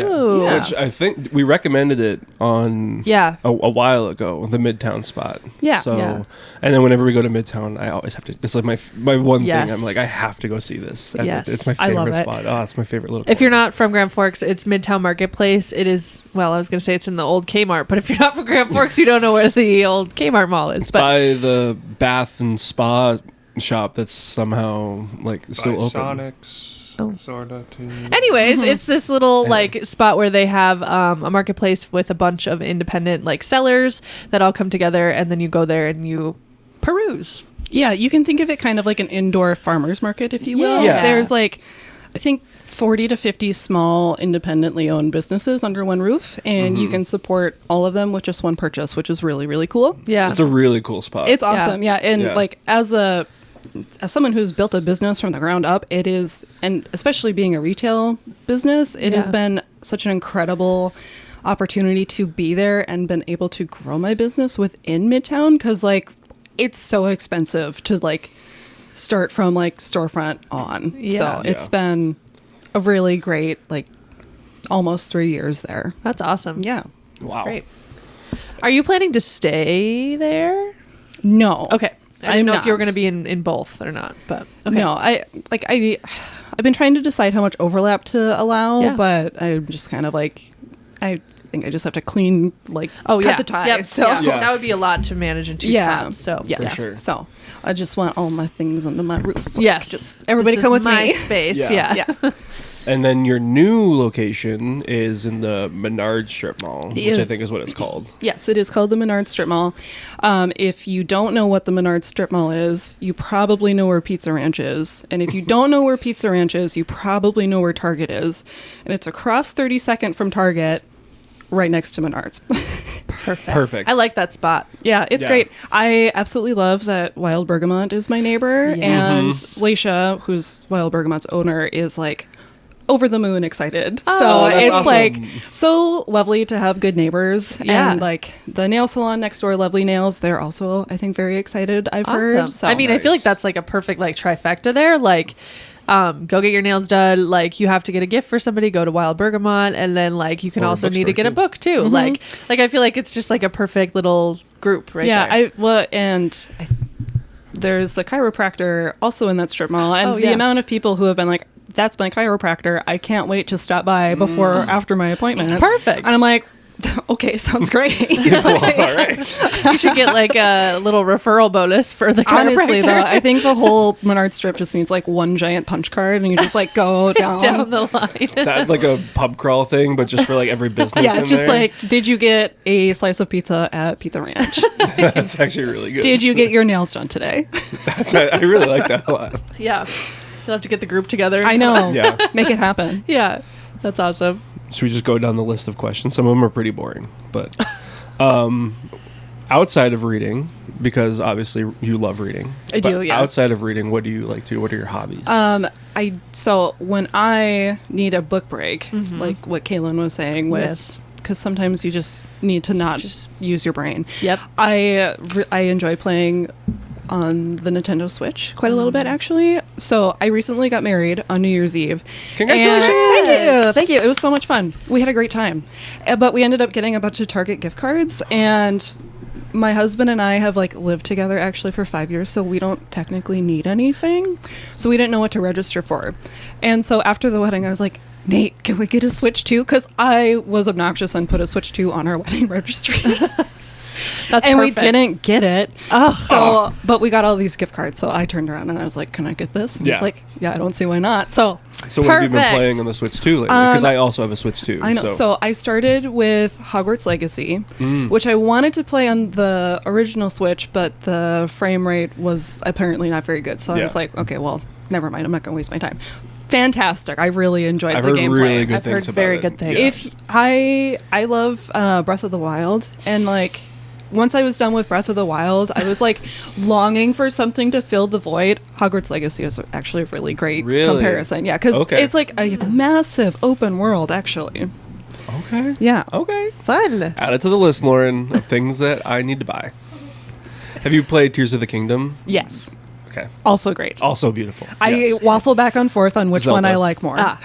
Ooh. Yeah. Which I think we recommended it on a while ago, the Midtown spot. Yeah. So, Yeah. and then whenever we go to Midtown, I always have to. It's like my one Yes. thing. I'm like, I have to go see this. And Yes. it's my I love favorite it. spot. Oh, it's my favorite little. If you're not from Grand Forks, it's Midtown Marketplace. It is, well, I was going to say it's in the old Kmart, but if you're not from Grand Forks, you don't know where the old Kmart mall is. It's But by the bath and spa shop that's somehow like still open. Sonic's. Sorta too. Anyways, it's this little like spot where they have a marketplace with a bunch of independent like sellers that all come together, and then you go there and you peruse. Yeah, you can think of it kind of like an indoor farmer's market, if you will. Yeah. There's like, I think 40 to 50 small independently owned businesses under one roof, and you can support all of them with just one purchase, which is really, really cool. Yeah, It's a really cool spot. It's awesome. Yeah. And Yeah. like as someone who's built a business from the ground up, it is, and especially being a retail business, it has been such an incredible opportunity to be there and been able to grow my business within Midtown, because like it's so expensive to like start from like storefront on. Yeah. So it's been a really great like almost 3 years there. that's awesome. Yeah. wow. Great. Are you planning to stay there? No. Okay. I didn't I'm know if you were not. going to be in both or not, but okay. No, I've been trying to decide how much overlap to allow, Yeah. but I'm just kind of like, I think I just have to clean, like, Oh, cut yeah. the ties. Yep. So Yeah. That would be a lot to manage in two spots. So yes. For sure. So I just want all my things under my roof. Like, Yes. just everybody This come is with my me. space. Yeah. Yeah. Yeah. And then your new location is in the Menard Strip Mall, which I is. think is what it's called. Yes, it is called the Menard Strip Mall. If you don't know what the Menard Strip Mall is, you probably know where Pizza Ranch is. And if you don't know where Pizza Ranch is, you probably know where Target is. And it's across 32nd from Target, right next to Menards. Perfect. I like that spot. Yeah, it's Yeah. great. I absolutely love that Wild Bergamot is my neighbor. Yes. And Laisha, who's Wild Bergamot's owner, is like over the moon excited. Oh, so that's it's awesome. like so lovely to have good neighbors. Yeah. And like the nail salon next door, Lovely Nails, they're also, I think, very excited, I've heard. Awesome. So I mean, I feel like Nice. that's like a perfect like trifecta there. Like, go get your nails done. Like, you have to get a gift for somebody. Go to Wild Bergamot, and then like you can Or a also need to bookstore, get a too. book too. Like I feel like it's just like a perfect little group right there. there's the chiropractor also in that strip mall, and Oh, the yeah. amount of people who have been like, that's my chiropractor, I can't wait to stop by before or after my appointment. Perfect. And I'm like, okay, sounds great. Well, all right. You should get like a little referral bonus for the Honestly, chiropractor. though, I think the whole Menard strip just needs like one giant punch card, and you just like go down. down the line. That like a pub crawl thing, but just for like every business. Yeah, it's in just there. like, did you get a slice of pizza at Pizza Ranch? That's actually really good. Did you get your nails done today? I really like that a lot. Yeah. You'll have to get the group together. I know. Yeah. Make it happen. Yeah. That's awesome. Should we just go down the list of questions? Some of them are pretty boring, but outside of reading, because obviously you love reading. I do, but yes. Outside of reading, what do you like to do? What are your hobbies? So when I need a book break, like what Kaylin was saying, with Yes. because sometimes you just need to not just use your brain. Yep. I enjoy playing on the Nintendo Switch quite a little bit, actually. So I recently got married on New Year's Eve. Congratulations! And thank you. It was so much fun. We had a great time, but we ended up getting a bunch of Target gift cards, and my husband and I have like lived together actually for 5 years, so we don't technically need anything. So we didn't know what to register for. And so after the wedding, I was like, Nate, can we get a Switch 2? Because I was obnoxious and put a Switch 2 on our wedding registry. That's and perfect. we didn't get it. Oh. So, but we got all these gift cards. So I turned around and I was like, can I get this? And Yeah. he's like, yeah, I don't see why not. So So what have you been Perfect. playing on the Switch 2 lately? Because I also have a Switch 2. I know. So I started with Hogwarts Legacy, which I wanted to play on the original Switch, but the frame rate was apparently not very good. So I Yeah. was like, okay, well, never mind. I'm not going to waste my time. Fantastic. I really enjoyed I've the heard gameplay. really good I've things heard about very it. good things. Yeah. If I love Breath of the Wild, and like once I was done with Breath of the Wild, I was like longing for something to fill the void. Hogwarts Legacy is actually a really great Really? comparison. Yeah, because Okay. it's like a massive open world, actually. Okay. Yeah. Okay. Fun. Add it to the list, Lauren, of things that I need to buy. Have you played Tears of the Kingdom? Yes. Okay. Also great. Also beautiful. I Yes. waffle back and forth on which one Zelda. I like more. Ah.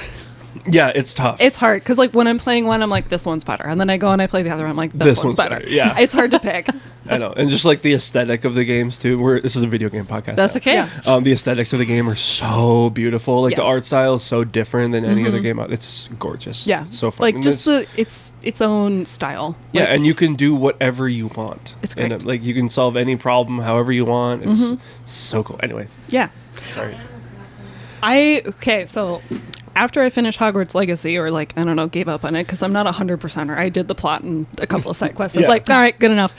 Yeah, it's tough. It's hard because like when I'm playing one, I'm like, this one's better, and then I go and I play the other one, I'm like, this one's better. Yeah. It's hard to pick. I know. And just like the aesthetic of the games too. This is a video game podcast. That's now. okay. Yeah. The aesthetics of the game are so beautiful. Like the Yes. art style is so different than any other game. It's gorgeous. Yeah. It's so fun. Like And just it's- its own style. yeah, Like, and you can do whatever you want. It's And, great. like you can solve any problem however you want. It's so cool. Anyway, yeah. sorry. So after I finished Hogwarts Legacy, or like, I don't know, gave up on it because I'm not 100%er. I did the plot and a couple of side quests. I was Yeah. like, all right, good enough.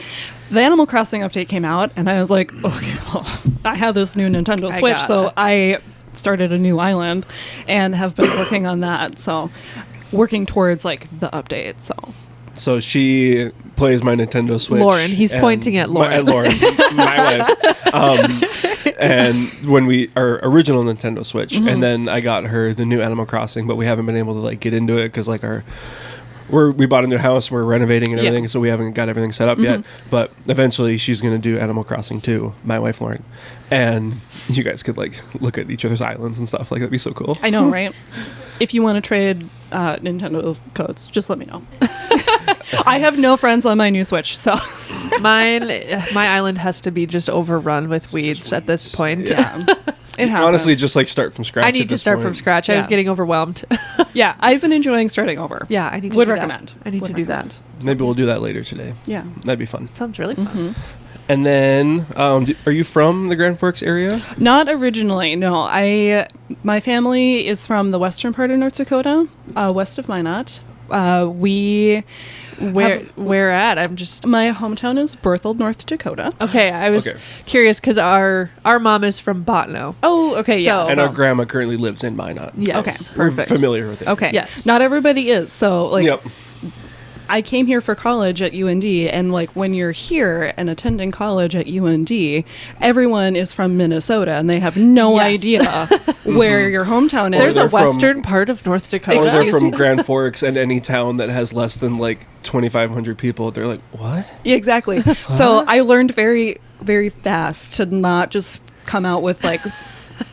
The Animal Crossing update came out, and I was like, okay, well, I have this new Nintendo Switch, so I started a new island and have been working on that. So working towards like the update. So she plays my Nintendo Switch. Lauren. He's and pointing at Lauren. my wife. And when our original Nintendo Switch, and then I got her the new Animal Crossing, but we haven't been able to like get into it because like we bought a new house, we're renovating and everything, so we haven't got everything set up yet. But eventually she's going to do Animal Crossing 2, my wife Lauren. And you guys could like look at each other's islands and stuff. Like that'd be so cool. I know, right? If you want to trade Nintendo codes, just let me know. I have no friends on my new Switch, so My island has to be just overrun with weeds at this point. yeah. It happens. Honestly, just like start from scratch. I need to start from scratch. I was Yeah. getting overwhelmed. Yeah, I've been enjoying starting over. Yeah, I need to Would do recommend. that. I need Would to do that. recommend. Maybe we'll do that later today. Yeah. That'd be fun. Sounds really fun. And then, are you from the Grand Forks area? Not originally, no. My family is from the western part of North Dakota, west of Minot. Where at? I'm just My hometown is Berthold, North Dakota. okay. I was Okay. curious because our mom is from Botno. Oh, okay, yeah. So- And our grandma currently lives in Minot. Yes. Okay, We're perfect. familiar with it. Okay. Yes. Not everybody is. So, like, Yep. I came here for college at UND, and like when you're here and attending college at UND, everyone is from Minnesota, and they have no Yes. idea where your hometown is. There's they're a from- western part of North Dakota. Or they're Excuse from me? Grand Forks, and any town that has less than like 2,500 people, they're like, what? Yeah, exactly. So I learned very, very fast to not just come out with like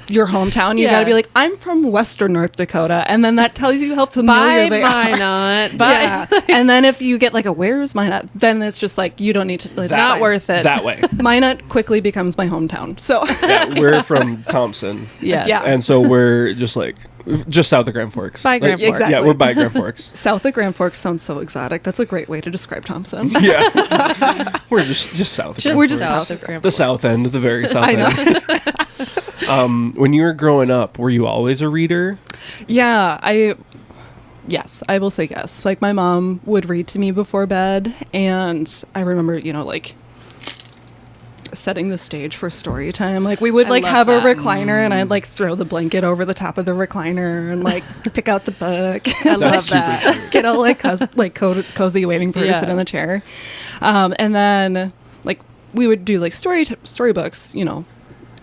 your hometown. You Yeah. got to be like, I'm from Western North Dakota, and then that tells you how familiar Bye, they are. Minot. Bye. Yeah. And then if you get like a where's Minot, then it's just like you don't need to. It's Not fine. worth it. That way. Minot quickly becomes my hometown. So Yeah, we're from Thompson. Yes. Yeah. And so we're just south of Grand Forks. By Grand Forks. Exactly. Yeah, we're by Grand Forks. south of Grand Forks sounds so exotic. That's a great way to describe Thompson. Yeah. We're just south of Just Grand We're Forks. just south south of Grand The Forks. south end, the very south I know. end. When you were growing up, were you always a reader? Yeah, yes, I will say yes. Like my mom would read to me before bed, and I remember, like setting the stage for story time. Like we would I like love have that. a recliner, and I'd like throw the blanket over the top of the recliner and like pick out the book. I love That's super that. cute. Get all like cozy, waiting for her to sit Yeah. in the chair, and then like we would do like storybooks,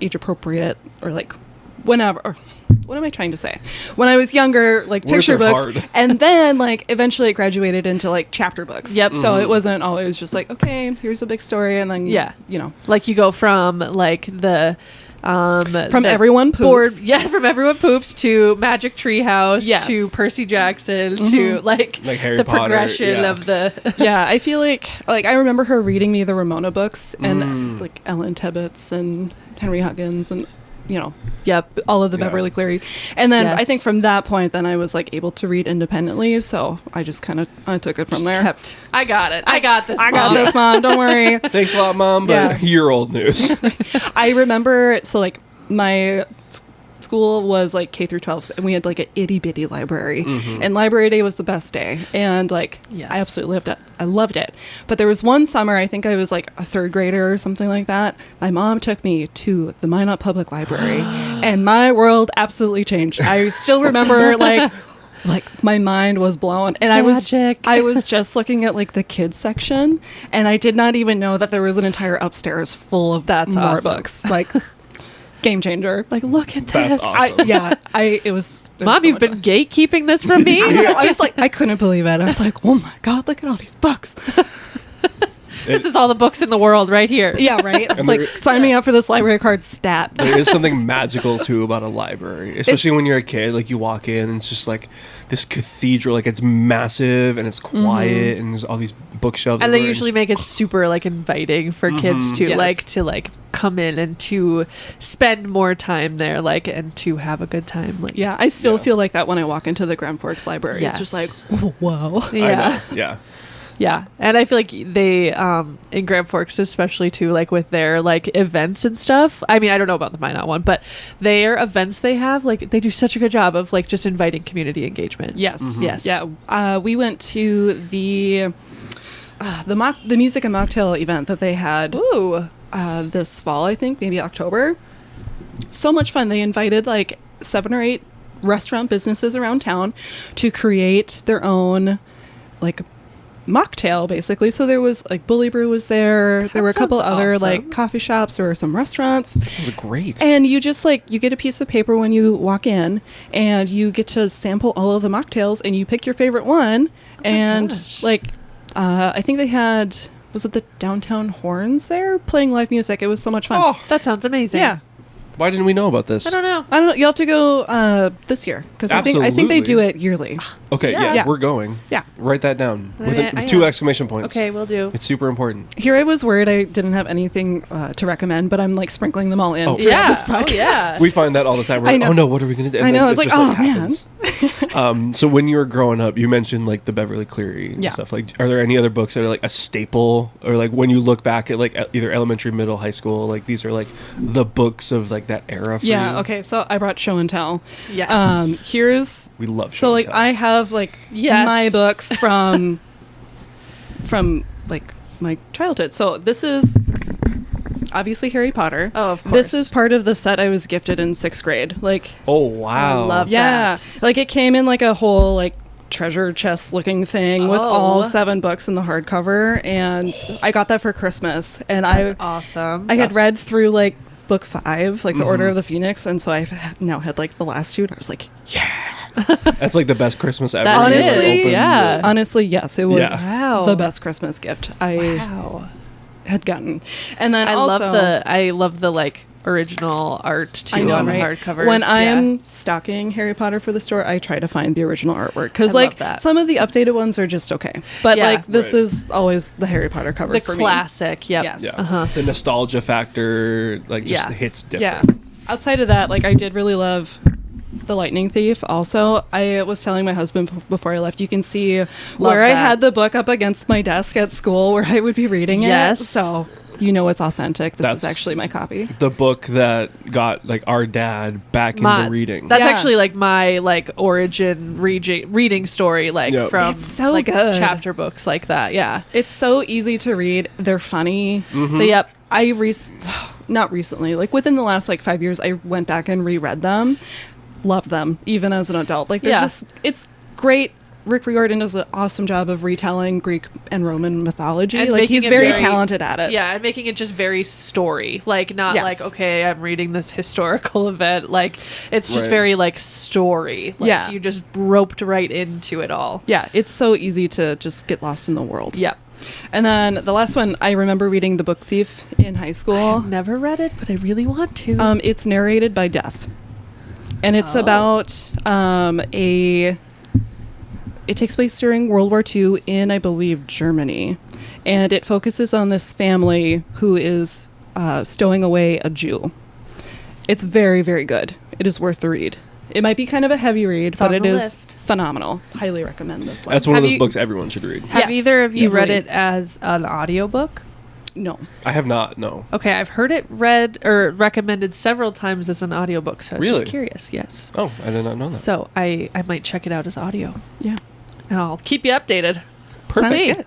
age appropriate or like whenever. Or, what am I trying to say? When I was younger, like Words picture are books, hard. and then like eventually it graduated into like chapter books. Yep. So it wasn't always just like, okay, here's a big story, and then Yeah. Like you go from like the from the Everyone Poops. from Everyone Poops to Magic Treehouse Yes. to Percy Jackson to like Harry the Potter, progression yeah. of the Yeah, I feel like I remember her reading me the Ramona books and like Ellen Tibbetts and Henry Huggins and Yep. all of the Yeah. Beverly Cleary. And then I Yes. think from that point, then I was like able to read independently. So I just kind of took it from Just there. kept. I got it. I got this. I got Mom. this, Mom. Don't worry. Thanks a lot, Mom, but Yeah. you're old news. I remember, so like my school was like K through 12, and we had like an itty bitty library, and library day was the best day. And like, Yes. I absolutely loved it. I loved it. But there was one summer, I think I was like a third grader or something like that. My mom took me to the Minot Public Library, and my world absolutely changed. I still remember like my mind was blown, and Magic. I was just looking at like the kids section, and I did not even know that there was an entire upstairs full of That's more awesome. books. Like game changer. Like, look at That's this. awesome. It was Mom, so you've much been fun. gatekeeping this from me. I was like, I couldn't believe it. I was like, oh my God, look at all these books. This is all the books in the world right here. Yeah, right? It's And like, there- sign me up for this library card stat. There is something magical too about a library, especially It's- when you're a kid. Like you walk in, and it's just like this cathedral. Like it's massive and it's quiet, and there's all these bookshelves. And they everywhere, usually and make it super like inviting for kids to Yes. like come in and to spend more time there, like, and to have a good time. Like, Yeah, I still Yeah. feel like that when I walk into the Grand Forks Library. It's just like, Yes. whoa. I yeah. know, yeah. Yeah, and I feel like they in Grand Forks especially too, like with their like events and stuff. I mean, I don't know about the Minot one, but their events they have, like they do such a good job of like just inviting community engagement. Yes. Yes. Yeah. We went to the music and mocktail event that they had Ooh. this fall, I think, maybe October. So much fun. They invited like 7 or 8 restaurant businesses around town to create their own like mocktail, basically. So there was like Bully Brew was there. There were a couple other like coffee shops or some restaurants. That was great. And you just like, you get a piece of paper when you walk in and you get to sample all of the mocktails and you pick your favorite one. Like, I think they had, was it the Downtown Horns there playing live music? It was so much fun. Oh, That sounds amazing. Yeah. why didn't we know about this? I don't know. I don't know. You'll have to go this year because I think they Absolutely. do it yearly. Okay, Yeah. yeah, we're going. Yeah. Write that down with, I with 2 am. exclamation points. Okay, we'll do. It's super important. Here I was worried I didn't have anything to recommend, but I'm like sprinkling them all in. Oh. throughout Yeah. this Oh, podcast. yeah. We find that all the time. We're I like, know. oh no, what are we going to do? I And know, then it's it like, just, oh, happens. So when you were growing up, you mentioned like the Beverly Cleary and Yeah. stuff. Like, are there any other books that are like a staple, or like when you look back at like either elementary, middle, high school, like these are like the books of like that era for you? Yeah. Okay. So I brought Show and Tell. Yes. Here's We love so show like and tell. I have like Yes. my books from like my childhood. So this is obviously Harry Potter. Oh, of course. This is part of the set I was gifted in 6th grade. Like, Oh wow. I love yeah, that. like it came in like a whole like treasure chest looking thing with Oh. all 7 books in the hardcover, and I got that for Christmas. And That's awesome. I had That's- read through like book 5, like the Order Mhm. of the Phoenix, and so I now had like the last 2, and I was like, That's like the best Christmas ever. That You is, open yeah. the- honestly, yes, it was Yeah. Wow. the best Christmas gift I Wow. had gotten. And then I also, love the like original art too I know, on right? the hardcovers. When I yeah. am stocking Harry Potter for the store, I try to find the original artwork because I love like that. some of the updated ones are just okay, but Yeah. like this Right. is always the Harry Potter cover the for classic, yep. Yes. Yeah. Uh-huh. The nostalgia factor like just Yeah. hits me. Yeah. different. Outside of that, like I did really love The Lightning Thief. Also, I was telling my husband before I left, you can see where I that. had the book up against my desk at school where I would be reading Yes. it. So you know it's authentic. This That's- is actually my copy. The book that got like our dad back My- into reading. That's Yeah. actually like my like origin reading story, like Yep. from It's so like good. chapter books like that. Yeah. It's so easy to read. They're funny. Mm-hmm. So, yep. I not recently, like within the last like 5 years, I went back and reread them. Loved them, even as an adult. Like they're Yeah. just, it's great. Rick Riordan does an awesome job of retelling Greek and Roman mythology. And like making he's it very very- talented at it. Yeah, and making it just very story, like not Yes. like okay, I'm reading this historical event. Like it's just Right. very like story. Like, Yeah. you just roped right into it all. Yeah, it's so easy to just get lost in the world. Yep. And then the last one, I remember reading The Book Thief in high school. I've never read it, but I really want to. It's narrated by Death. And it's Oh. about it takes place during World War II in, I believe, Germany. And it focuses on this family who is stowing away a Jew. It's very, very good. It is worth the read. It might be kind of a heavy read, It's but on it the is list. phenomenal. Highly recommend this one. That's one of Have those you- books everyone should read. Have Yes, either of you read easily. it as an audiobook? No. I have not, no. Okay, I've heard it read or recommended several times as an audiobook, so I was Really? just curious. Yes. Oh, I did not know that. So I might check it out as audio, Yeah. and I'll keep you updated. Sounds See. good.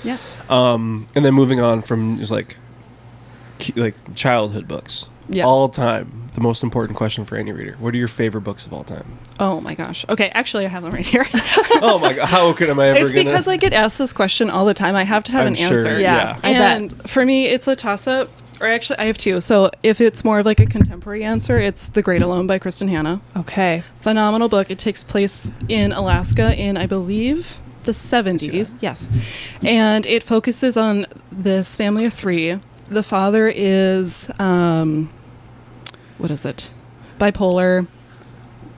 Yeah. And then moving on from just like childhood books. Yeah. All time, the most important question for any reader. What are your favorite books of all time? Oh my gosh. Okay, actually I have them right here. Oh my god, how could am I ever It's gonna because I get asked this question all the time. I have to have I'm an sure, answer. yeah. I bet. And for me, it's a toss-up. Or actually, I have 2. So if it's more of like a contemporary answer, it's The Great Alone by Kristen Hanna. Okay. Phenomenal book. It takes place in Alaska in, I believe, the 70s. Yes. And it focuses on this family of 3. The father is, what is it? Bipolar,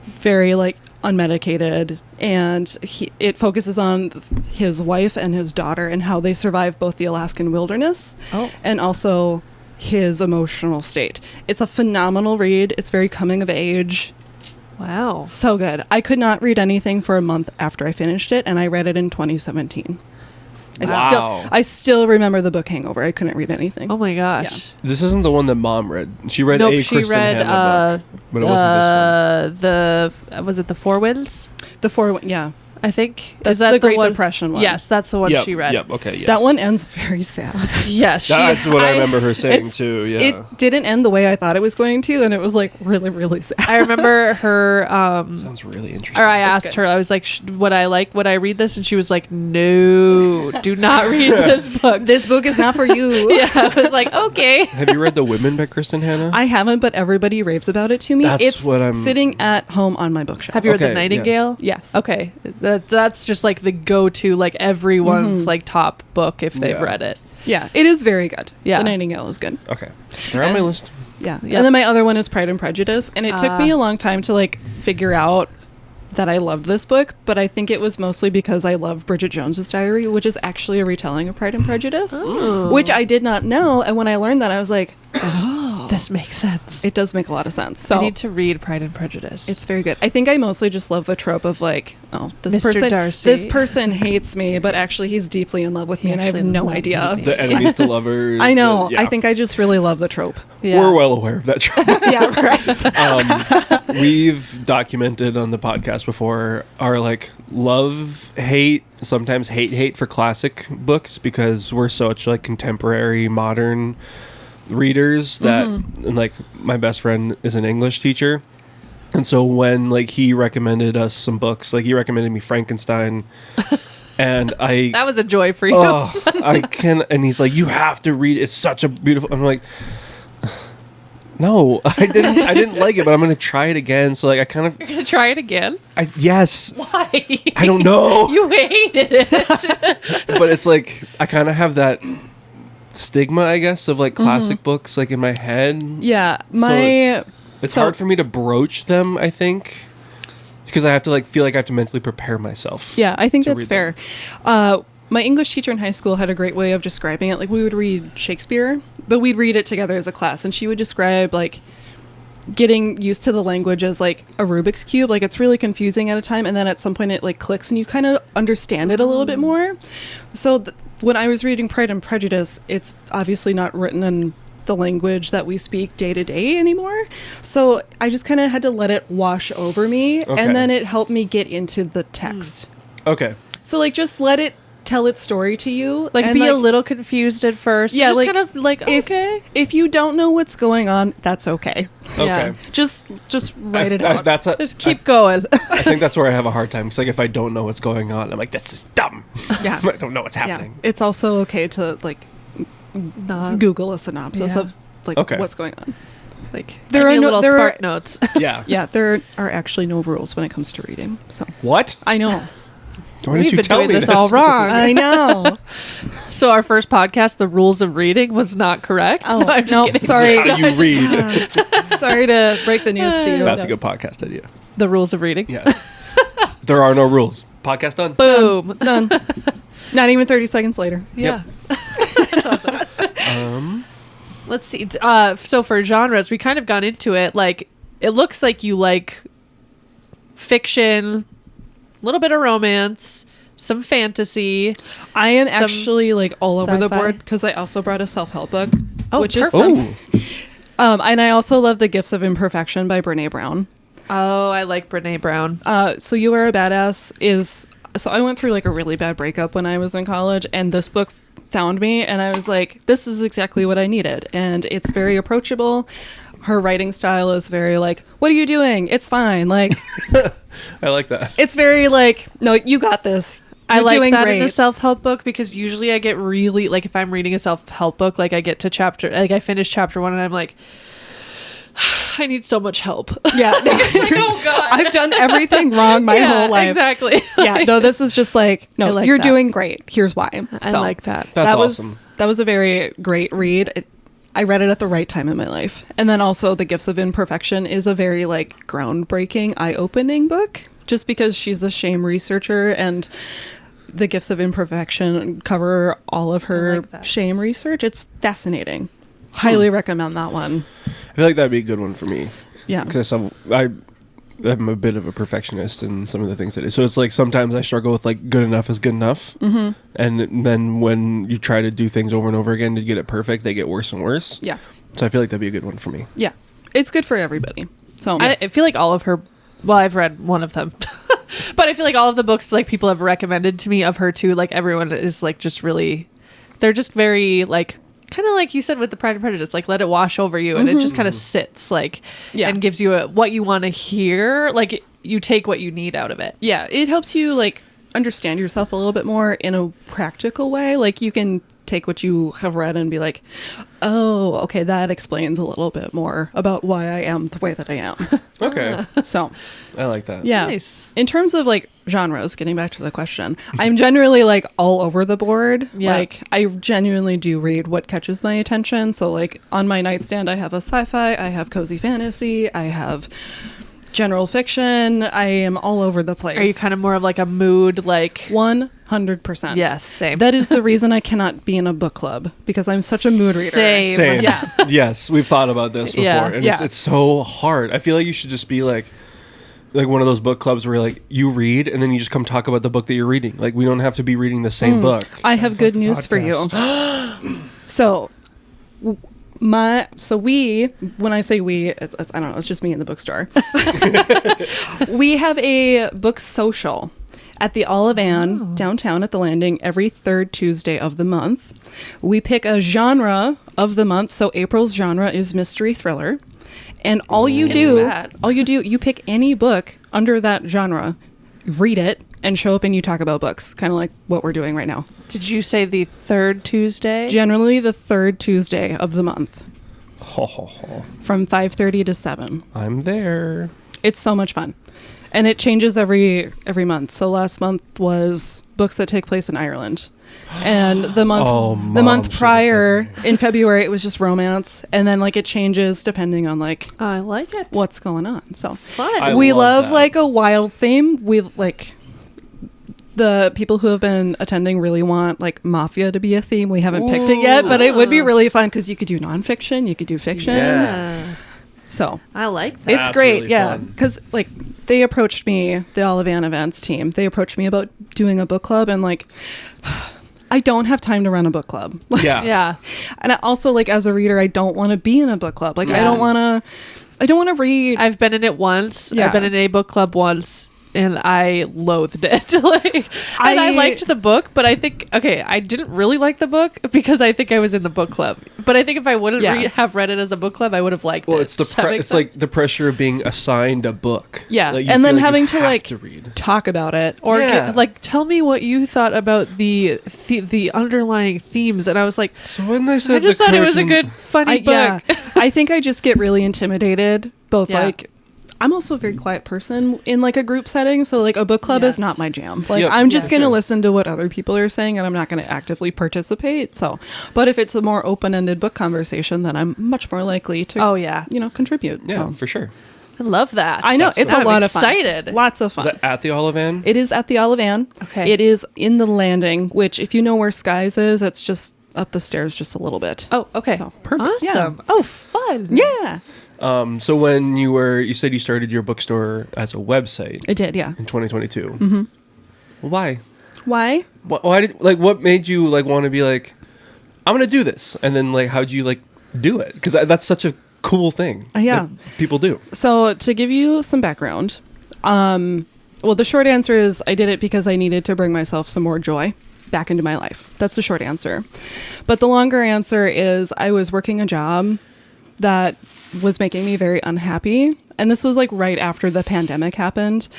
very like unmedicated, and it focuses on his wife and his daughter and how they survive both the Alaskan wilderness Oh. and also his emotional state. It's a phenomenal read. It's very coming of age. Wow. So good. I could not read anything for a month after I finished it, and I read it in 2017. I still remember the book Hangover. I couldn't read anything. Oh my gosh. Yeah. This isn't the one that Mom read. She read Nope, a she Kristen read Hanna book, but it wasn't this one. was it the Four Winds? The four, yeah. I think That's that the Great one? Depression one. Yes, that's the one Yep, she read. Yep. Okay. Yes. That one ends very sad. Yes, That's what I remember her saying it's- too. Yeah. It didn't end the way I thought it was going to, and it was like really, really sad. I remember her. Sounds really interesting. Or I It's asked good. her. I was like, "Would I read this?" And she was like, "No, do not read this book." This book is not for you. Yeah, I was like, "Okay." Have you read The Women by Kristen Hanna? I haven't, but everybody raves about it to me. That's it's what I'm- sitting at home on my bookshelf. Have you read Okay, The Nightingale? Yes. Okay, that's just like the go-to, like everyone's like top book if they've Yeah. read it. Yeah, it is very good. Yeah. The Nightingale is good. Okay. They're on my And- list. Yeah. Yep. And then my other one is Pride and Prejudice, and it took me a long time to like figure out that I loved this book, but I think it was mostly because I love Bridget Jones's Diary, which is actually a retelling of Pride and Prejudice, Oh. which I did not know. And when I learned that, I was like, This makes sense. it does make a lot of sense. I So need to read Pride and Prejudice. it's very good. I think I mostly just love the trope of like, oh, Mr. Darcy. this person hates me, but actually he's deeply in love with me, and I have actually no loves idea. me. The enemies to lovers. I know. Yeah. I think I just really love the trope. Yeah. We're well aware of that trope. Yeah, right. We've documented on the podcast before our like love hate, sometimes hate for classic books because we're such like contemporary modern readers that and like my best friend is an English teacher, and so when like he recommended us some books, like he recommended me Frankenstein, and I That was a joy for you. oh, I can, and he's like, you have to read it. It's such a beautiful. I'm like, no, I didn't like it, but I'm gonna try it again. So like, I kind of, You're gonna try it again? yes, Why? I don't know, You hated it. but it's like I kind of have that stigma, I guess, of like classic books, like in my head. Yeah, It's So- hard for me to broach them, I think, because I have to like feel like I have to mentally prepare myself. Yeah, I think to that's read fair. My English teacher in high school had a great way of describing it. Like we would read Shakespeare, but we'd read it together as a class, and she would describe like getting used to the language as like a Rubik's cube. Like it's really confusing at a time, and then at some point it like clicks, and you kind of understand it a little bit more. So when I was reading Pride and Prejudice, it's obviously not written in the language that we speak day to day anymore. So I just kind of had to let it wash over me, Okay. and then it helped me get into the text. Okay. So like just let it tell its story to you. Like and, be a little confused at first. Yeah, Just like, kind of like if, okay. if you don't know what's going on, that's okay. Okay. Yeah. Just write it out. That's Just keep going. I think that's where I have a hard time. It's like if I don't know what's going on, I'm like, this is dumb. Yeah. I don't know what's Yeah. happening. It's also okay to like Google a synopsis Yeah. of like Okay. what's going on. Like There any are no- little there are- spark notes. Yeah. Yeah, there are actually no rules when it comes to reading. So What? I know. Why We've didn't you been tell doing me this all wrong. I know. So our first podcast, the rules of reading, was not correct. Oh, No, I'm just no, kidding. sorry. How you read. Sorry to break the news to you. That's a good podcast idea. The rules of reading. Yeah. There are no rules. Podcast done. Boom. Done. Not even 30 seconds later. Yeah. That's awesome. Let's see. So for genres, we kind of got into it. Like, it looks like you like fiction, a little bit of romance, some fantasy. I am Some actually like all over the sci-fi. board because I also brought a self-help book, Oh, which is perfect. and I also love The Gifts of Imperfection by Brene Brown. Oh, I like Brene Brown. So You Are a Badass is so I went through like a really bad breakup when I was in college, and this book found me, and I was like, this is exactly what I needed. And it's very approachable. Her writing style is very like, what are you doing? It's fine. Like I like that. it's very like, no, you got this. I You're like doing that great. in a self-help book because usually I get really like if I'm reading a self-help book, like I get to chapter, like I finish chapter 1 and I'm like, I need so much help. Yeah. Like, oh God. I've done everything wrong my Yeah, whole life. Exactly. Yeah, no, this is just like, I no, like you're that. doing great. Here's why. I like that. That's that awesome. was a very great read. I read it at the right time in my life. And then also The Gifts of Imperfection is a very like groundbreaking, eye-opening book just because she's a shame researcher, and The Gifts of Imperfection cover all of I her like that. shame research. It's fascinating. Highly recommend that one. I feel like that'd be a good one for me. Yeah. Because I I'm a bit of a perfectionist in some of the things that I do. So it's like sometimes I struggle with like good enough is good enough. Mm-hmm. And then when you try to do things over and over again to get it perfect, they get worse and worse. Yeah. So I feel like that'd be a good one for me. Yeah. It's good for everybody. So I feel like all of her, well, I've read one of them, but I feel like all of the books like people have recommended to me of her too, like everyone is like just really, they're just very like, kind of like you said with the Pride and Prejudice, like let it wash over you and it just kind of sits like and gives you what you want to hear. Like you take what you need out of it. Yeah, it helps you like understand yourself a little bit more in a practical way. Like you can take what you have read and be like, oh, okay, that explains a little bit more about why I am the way that I am. Okay. So I like that. yeah. Nice. In terms of like genres, getting back to the question, I'm generally like all over the board. Yeah. Like I genuinely do read what catches my attention. So like on my nightstand, I have a sci-fi, I have cozy fantasy, I have general fiction. I am all over the place. Are you kind of more of like a mood, like 100%? Yes, same. That is the reason I cannot be in a book club because I'm such a mood reader. Same. Yeah. Yes, we've thought about this before, Yeah. and Yeah. it's so hard. I feel like you should just be like one of those book clubs where like you read and then you just come talk about the book that you're reading. Like we don't have to be reading the same book. I have good news for you. So we, when I say we, I don't know, it's just me in the bookstore. We have a book social at the Olive Ann downtown at the Landing every third Tuesday of the month. We pick a genre of the month. So April's genre is mystery thriller. And you pick any book under that genre, read it, and show up and you talk about books, kind of like what we're doing right now. Did you say the third Tuesday? Generally the third Tuesday of the month. Ho, ho, ho. From 5:30 to 7. I'm there. It's so much fun. And it changes every month. So last month was books that take place in Ireland. And the month prior in February it was just romance, and then like it changes depending on like I like it. what's going on. So Fun. we love that. like a wild theme. We like the people who have been attending really want like mafia to be a theme. We haven't picked it yet, but it would be really fun because you could do nonfiction, you could do fiction. Yeah. So I like that. it's That's great, really yeah. fun. Because like they approached me, the Olive Ann events team. They approached me about doing a book club, and like I don't have time to run a book club. Yeah. Yeah. And I also like as a reader, I don't want to be in a book club. Like I don't want to read. I've been in it once. Yeah. I've been in a book club once, and I loathed it. And I liked the book, but I think I didn't really like the book because I think I was in the book club. But I think if I wouldn't have read it as a book club, I would have liked it. Well, it's Does that make it's sense? like the pressure of being assigned a book. Yeah, Like, you and feel then like you having to have like to read. talk about it. or Yeah. tell me what you thought about the underlying themes, and I was like, So when they said I just the thought it was a curtain- good, funny book. I think I just get really intimidated. Both Yeah. like I'm also a very quiet person in like a group setting, so like a book club Yes. is not my jam. Like Yep. I'm just Yes. going to listen to what other people are saying, and I'm not going to actively participate. So, but if it's a more open-ended book conversation, then I'm much more likely to Oh yeah, contribute. Yeah, So. for sure. I love that. I know it's a I'm lot of fun. excited. Lots of Is fun. that at the Olive Ann? It is at the Olive Ann. Okay. It is in the Landing, which if you know where Skies is, it's just up the stairs just a little bit. Oh, okay. So, Perfect. yeah. Awesome. Oh, fun. Yeah, So when you said you started your bookstore as a website it did. Yeah. in 2022. Mm-hmm. Why? Why? Why did what made you like want to be like, I'm gonna do this, and then like how'd you like do it? Because that's such a cool thing. Yeah. that people do. So to give you some background, well, the short answer is I did it because I needed to bring myself some more joy back into my life. That's the short answer. But the longer answer is I was working a job that was making me very unhappy. And this was like right after the pandemic happened.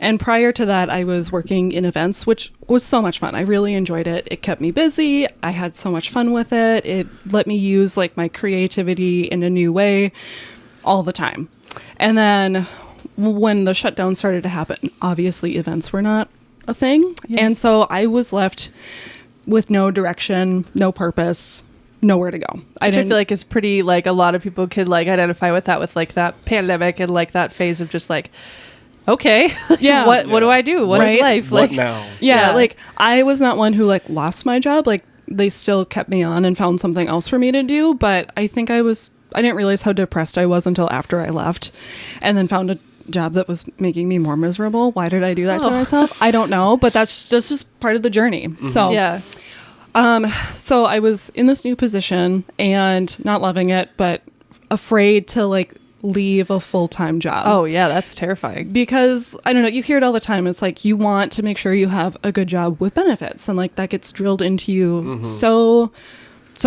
And prior to that, I was working in events, which was so much fun. I really enjoyed it. It kept me busy. I had so much fun with it. It let me use like my creativity in a new way all the time. And then when the shutdown started to happen, obviously events were not a thing. Yes. And so I was left with no direction, no purpose, nowhere to go. Which I feel like is pretty, like, a lot of people could like identify with that, with like that pandemic and like that phase of just like, okay, Yeah. what do I do? What is Right. life? What Like, now? Yeah, Yeah. like I was not one who like lost my job. Like they still kept me on and found something else for me to do. But I think I didn't realize how depressed I was until after I left, and then found job that was making me more miserable. Why did I do that to myself? I don't know, but that's just part of the journey. So Yeah. so I was in this new position and not loving it, but afraid to like leave a full-time job. Oh, yeah, that's terrifying. Because I don't know, you hear it all the time. It's like you want to make sure you have a good job with benefits, and like that gets drilled into you so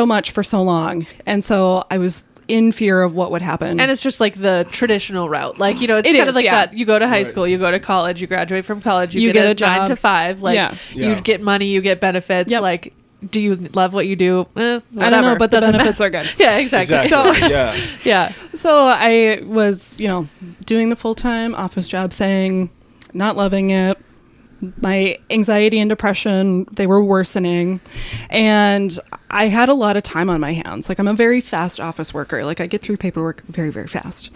much for so long. And so I was in fear of what would happen. And it's just like the traditional route. Like, you know, it's It kind of is, like yeah. that. You go to high school, you go to college, you graduate from college, you get get a a 9 job. to 5. Like, Yeah. you get money, you get benefits. Yep. Like, do you love what you do? Whatever. I don't know, but the Doesn't benefits matter. are good. Yeah, exactly. Exactly. So- yeah. Yeah. So I was, doing the full-time office job thing, not loving it. My anxiety and depression, they were worsening. And I had a lot of time on my hands. Like, I'm a very fast office worker. Like, I get through paperwork very, very fast.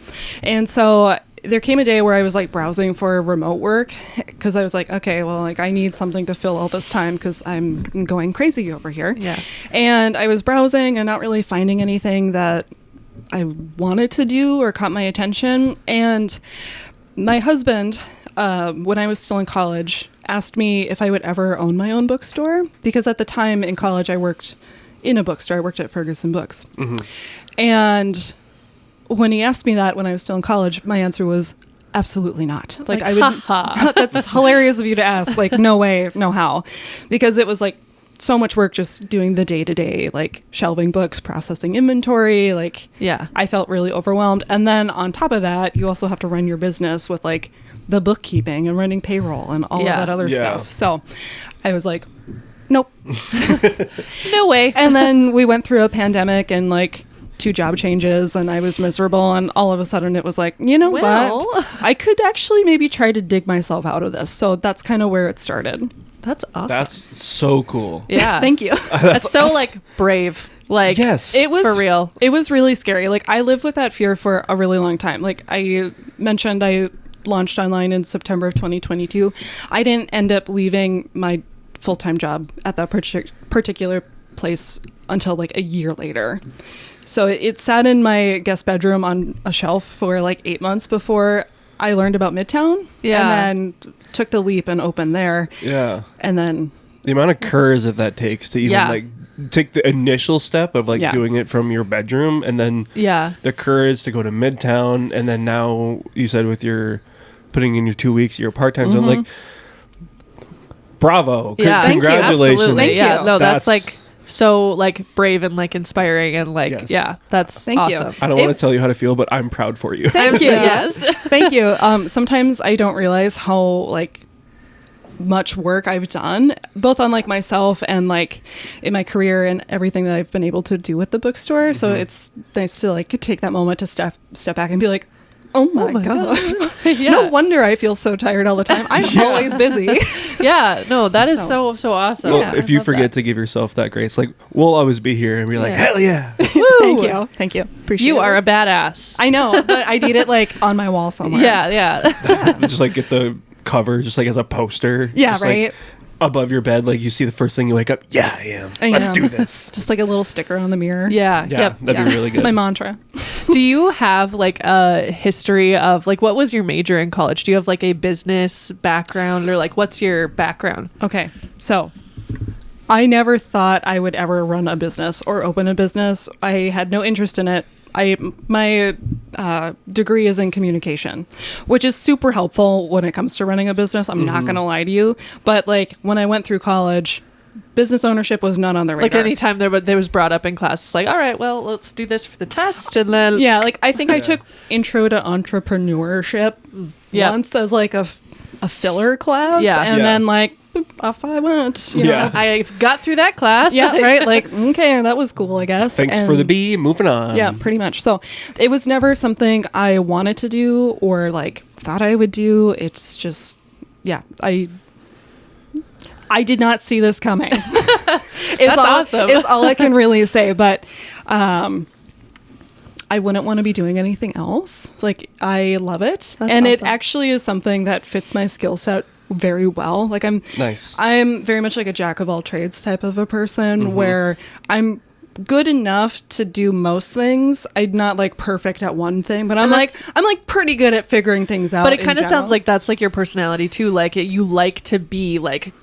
And so there came a day where I was like browsing for remote work because I was like, okay, well, like I need something to fill all this time because I'm going crazy over here. Yeah. And I was browsing and not really finding anything that I wanted to do or caught my attention. And my husband, when I was still in college, asked me if I would ever own my own bookstore, because at the time in college I worked in a bookstore. I worked at Ferguson Books. And when he asked me that when I was still in college, my answer was absolutely not. Like I would, haha. that's hilarious of you to ask. Like, no way, no how. Because it was like so much work just doing the day-to-day, like shelving books, processing inventory. Like, Yeah. I felt really overwhelmed. And then on top of that, you also have to run your business with like the bookkeeping and running payroll and all Yeah. of that other Yeah. stuff. So I was like, nope. No way. And then we went through a pandemic and like 2 job changes, and I was miserable. And all of a sudden it was like, you know Well. what? I could actually maybe try to dig myself out of this. So that's kind of where it started. That's awesome. That's so cool. yeah. Thank you. That's so like brave. Like, Yes. It was for real. It was really scary. Like, I lived with that fear for a really long time. Like I mentioned, I launched online in September of 2022. I didn't end up leaving my full-time job at that particular place until like a year later. So it sat in my guest bedroom on a shelf for like 8 months before I learned about Midtown. Yeah. And then took the leap and opened there. Yeah. And then The amount of courage that takes to even Yeah. like take the initial step of like Yeah. doing it from your bedroom, and then Yeah. the courage to go to Midtown, and then now you said with your putting in your 2 weeks, your part-time zone, like bravo. Yeah. Thank you. Congratulations. Absolutely. Thank Yeah. you. No, that's like so like brave and like inspiring and like Yes. yeah, that's Thank you. awesome. I don't want to tell you how to feel, but I'm proud for you. Thank I'm so- you. yes. Thank you. Sometimes I don't realize how like much work I've done, both on like myself and like in my career and everything that I've been able to do with the bookstore. So it's nice to like take that moment to step back and be like, oh my god. yeah. No wonder I feel so tired all the time. I'm always busy. Yeah. No, that is So- so awesome. Well, Yeah, if I you love forget that. to give yourself that grace, like we'll always be here and be like, Yeah. hell yeah. Thank you. Thank you. Appreciate You it. are a badass. I know, but I need it like on my wall somewhere. Yeah, yeah. Just like get the cover just like as a poster. Yeah, just, like, right. above your bed, like you see the first thing you wake up. Yeah, I am. I Let's am. do this. Just like a little sticker on the mirror. Yeah. Yeah, Yep. that'd be really It's good. my mantra. Do you have like a history of like what was your major in college? Do you have like a business background or like what's your background? Okay, so I never thought I would ever run a business or open a business. I had no interest in it. My degree is in communication, which is super helpful when it comes to running a business. I'm not gonna lie to you, but like when I went through college, business ownership was not on the radar. Like anytime there was brought up in class, it's like, all right, well, let's do this for the test, and then Yeah, like I think I took Intro to Entrepreneurship Yeah. once as like a filler class, Yeah. and Yeah. then like off I went. You Yeah. know? I got through that class. Yeah, right. Like, okay, that was cool, I guess. Thanks for And- the B. Moving on. Yeah, pretty much. So it was never something I wanted to do or like thought I would do. It's just, yeah, I did not see this coming. That's awesome. Is all I can really say. But I wouldn't want to be doing anything else. Like, I love it. That's and it awesome. actually is something that fits my skill set very well. Like, Nice. I'm very much like a jack of all trades type of a person where I'm good enough to do most things. I'm not like perfect at one thing, but I'm like pretty good at figuring things out. But it kind of sounds like that's like your personality too. Like you like to be like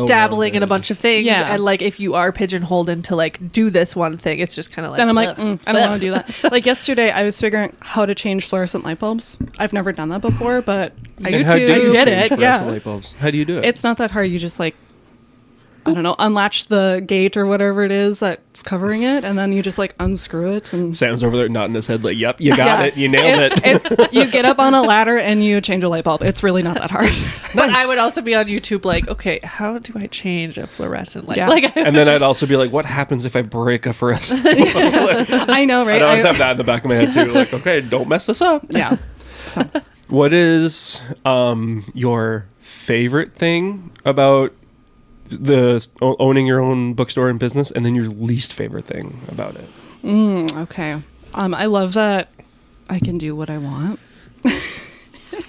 dabbling in a bunch of things, and like if you are pigeonholed into like do this one thing, it's just kind of like then I'm like I don't want to do that. Like yesterday I was figuring how to change fluorescent light bulbs. I've never done that before, but I did it. Yeah, light bulbs. How do you do it? It's not that hard. You just like, I don't know, unlatch the gate or whatever it is that's covering it, and then you just like unscrew it. And Sam's over there nodding his head like, "Yep, you got it. You nailed it." It's you get up on a ladder and you change a light bulb. It's really not that hard. But I would also be on YouTube like, okay, how do I change a fluorescent light? Yeah. Like, And then I'd also be like, "What happens if I break a fluorescent light bulb?" I know, right? I always have that in the back of my head too. Like, okay, don't mess this up. Yeah. So. What is your favorite thing about owning your own bookstore and business, and then your least favorite thing about it? Okay. I love that I can do what I want.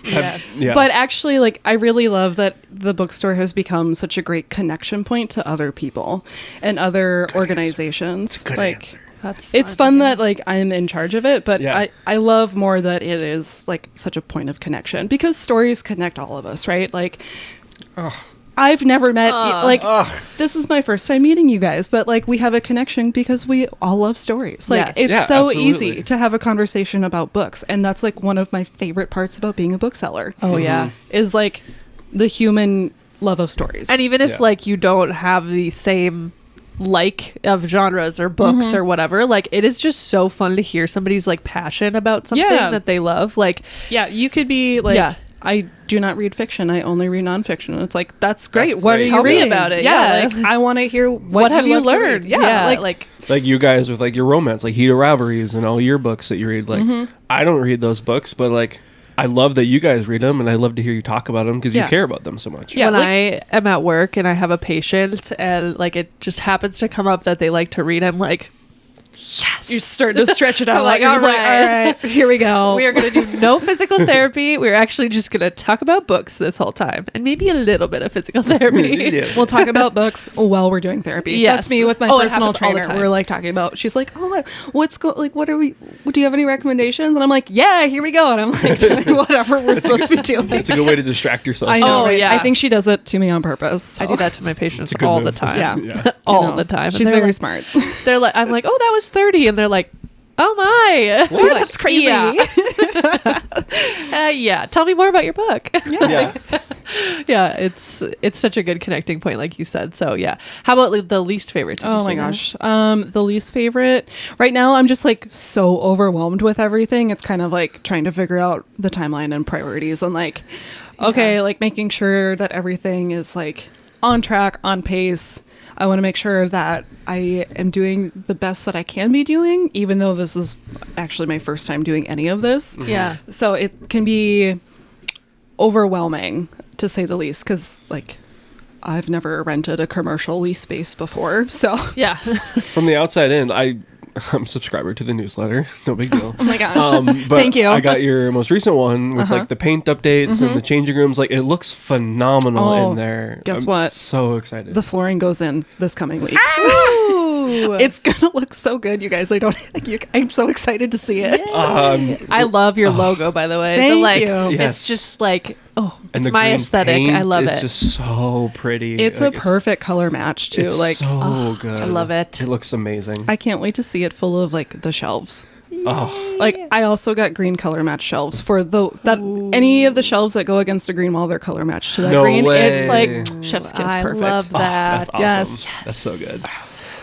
yes. Yeah. But actually, like, I really love that the bookstore has become such a great connection point to other people and other organizations. Good like, answer. That's fun. it's fun that like I'm in charge of it, but Yeah. I love more that it is like such a point of connection because stories connect all of us, right? Like, I've never met this is my first time meeting you guys, but like we have a connection because we all love stories. Like Yes. it's so absolutely. easy to have a conversation about books, and that's like one of my favorite parts about being a bookseller. Oh yeah. Is like the human love of stories. And even if like you don't have the same like of genres or books or whatever, like it is just so fun to hear somebody's like passion about something that they love. Like yeah, you could be like I do not read fiction. I only read nonfiction. And it's like, that's great. What are you Tell me reading? about it. Yeah. Like, I want to hear what have you love to read. learned? Yeah. Like you guys with like your romance, like Heat of Rivalries and all your books that you read. Like I don't read those books, but like I love that you guys read them, and I love to hear you talk about them because you care about them so much. Yeah, when like- I am at work and I have a patient and like it just happens to come up that they like to read, I'm like, yes. You start to stretch it out. I'm like, You're all just all right, here we go. We are going to do no physical therapy. We're actually just going to talk about books this whole time, and maybe a little bit of physical therapy. Yeah. We'll talk about books while we're doing therapy. Yes. That's me with my Oh, it personal happens all the trainer. time. We're like talking about, she's like, oh, what are we, do you have any recommendations? And I'm like, yeah, here we go. And I'm like, doing whatever we're supposed to be doing. It's a good way to distract yourself. I know, Oh, right? yeah. I think she does it to me on purpose. I do that to my patients a good all the move. time. Yeah. all You know, the time. And She's they're very like, smart. They're like, I'm like, oh, that was 30, and they're like, oh my, What? That's crazy. Yeah. Tell me more about your book. Yeah. Yeah, it's such a good connecting point, like you said. So yeah, how about the least favorite? Did you Oh say my that? gosh. The least favorite right now, I'm just like so overwhelmed with everything. It's kind of like trying to figure out the timeline and priorities and like, okay, like making sure that everything is like on track, on pace. I want to make sure that I am doing the best that I can be doing, even though this is actually my first time doing any of this. Yeah. So it can be overwhelming, to say the least, because like I've never rented a commercial lease space before. So Yeah. From the outside in, I'm a subscriber to the newsletter. No big deal. oh my gosh. But Thank you. I got your most recent one with like the paint updates and the changing rooms. Like it looks phenomenal Oh, in there. guess I'm what? So excited. The flooring goes in this coming week. Ooh. It's gonna look so good, you guys. I'm so excited to see it. I love your logo, by the way. Thank you. It's Yes. just like, And it's the my green aesthetic. I paint love is it. just so pretty. It's Like, a perfect color match too. It's Like so good. I love it. It looks amazing. I can't wait to see it full of like the shelves. Oh, Like I also got green color match shelves for any of the shelves that go against the green wall, they're color matched to that No green. way. It's like chef's kiss I perfect. love that. that's awesome. Yes. That's so good.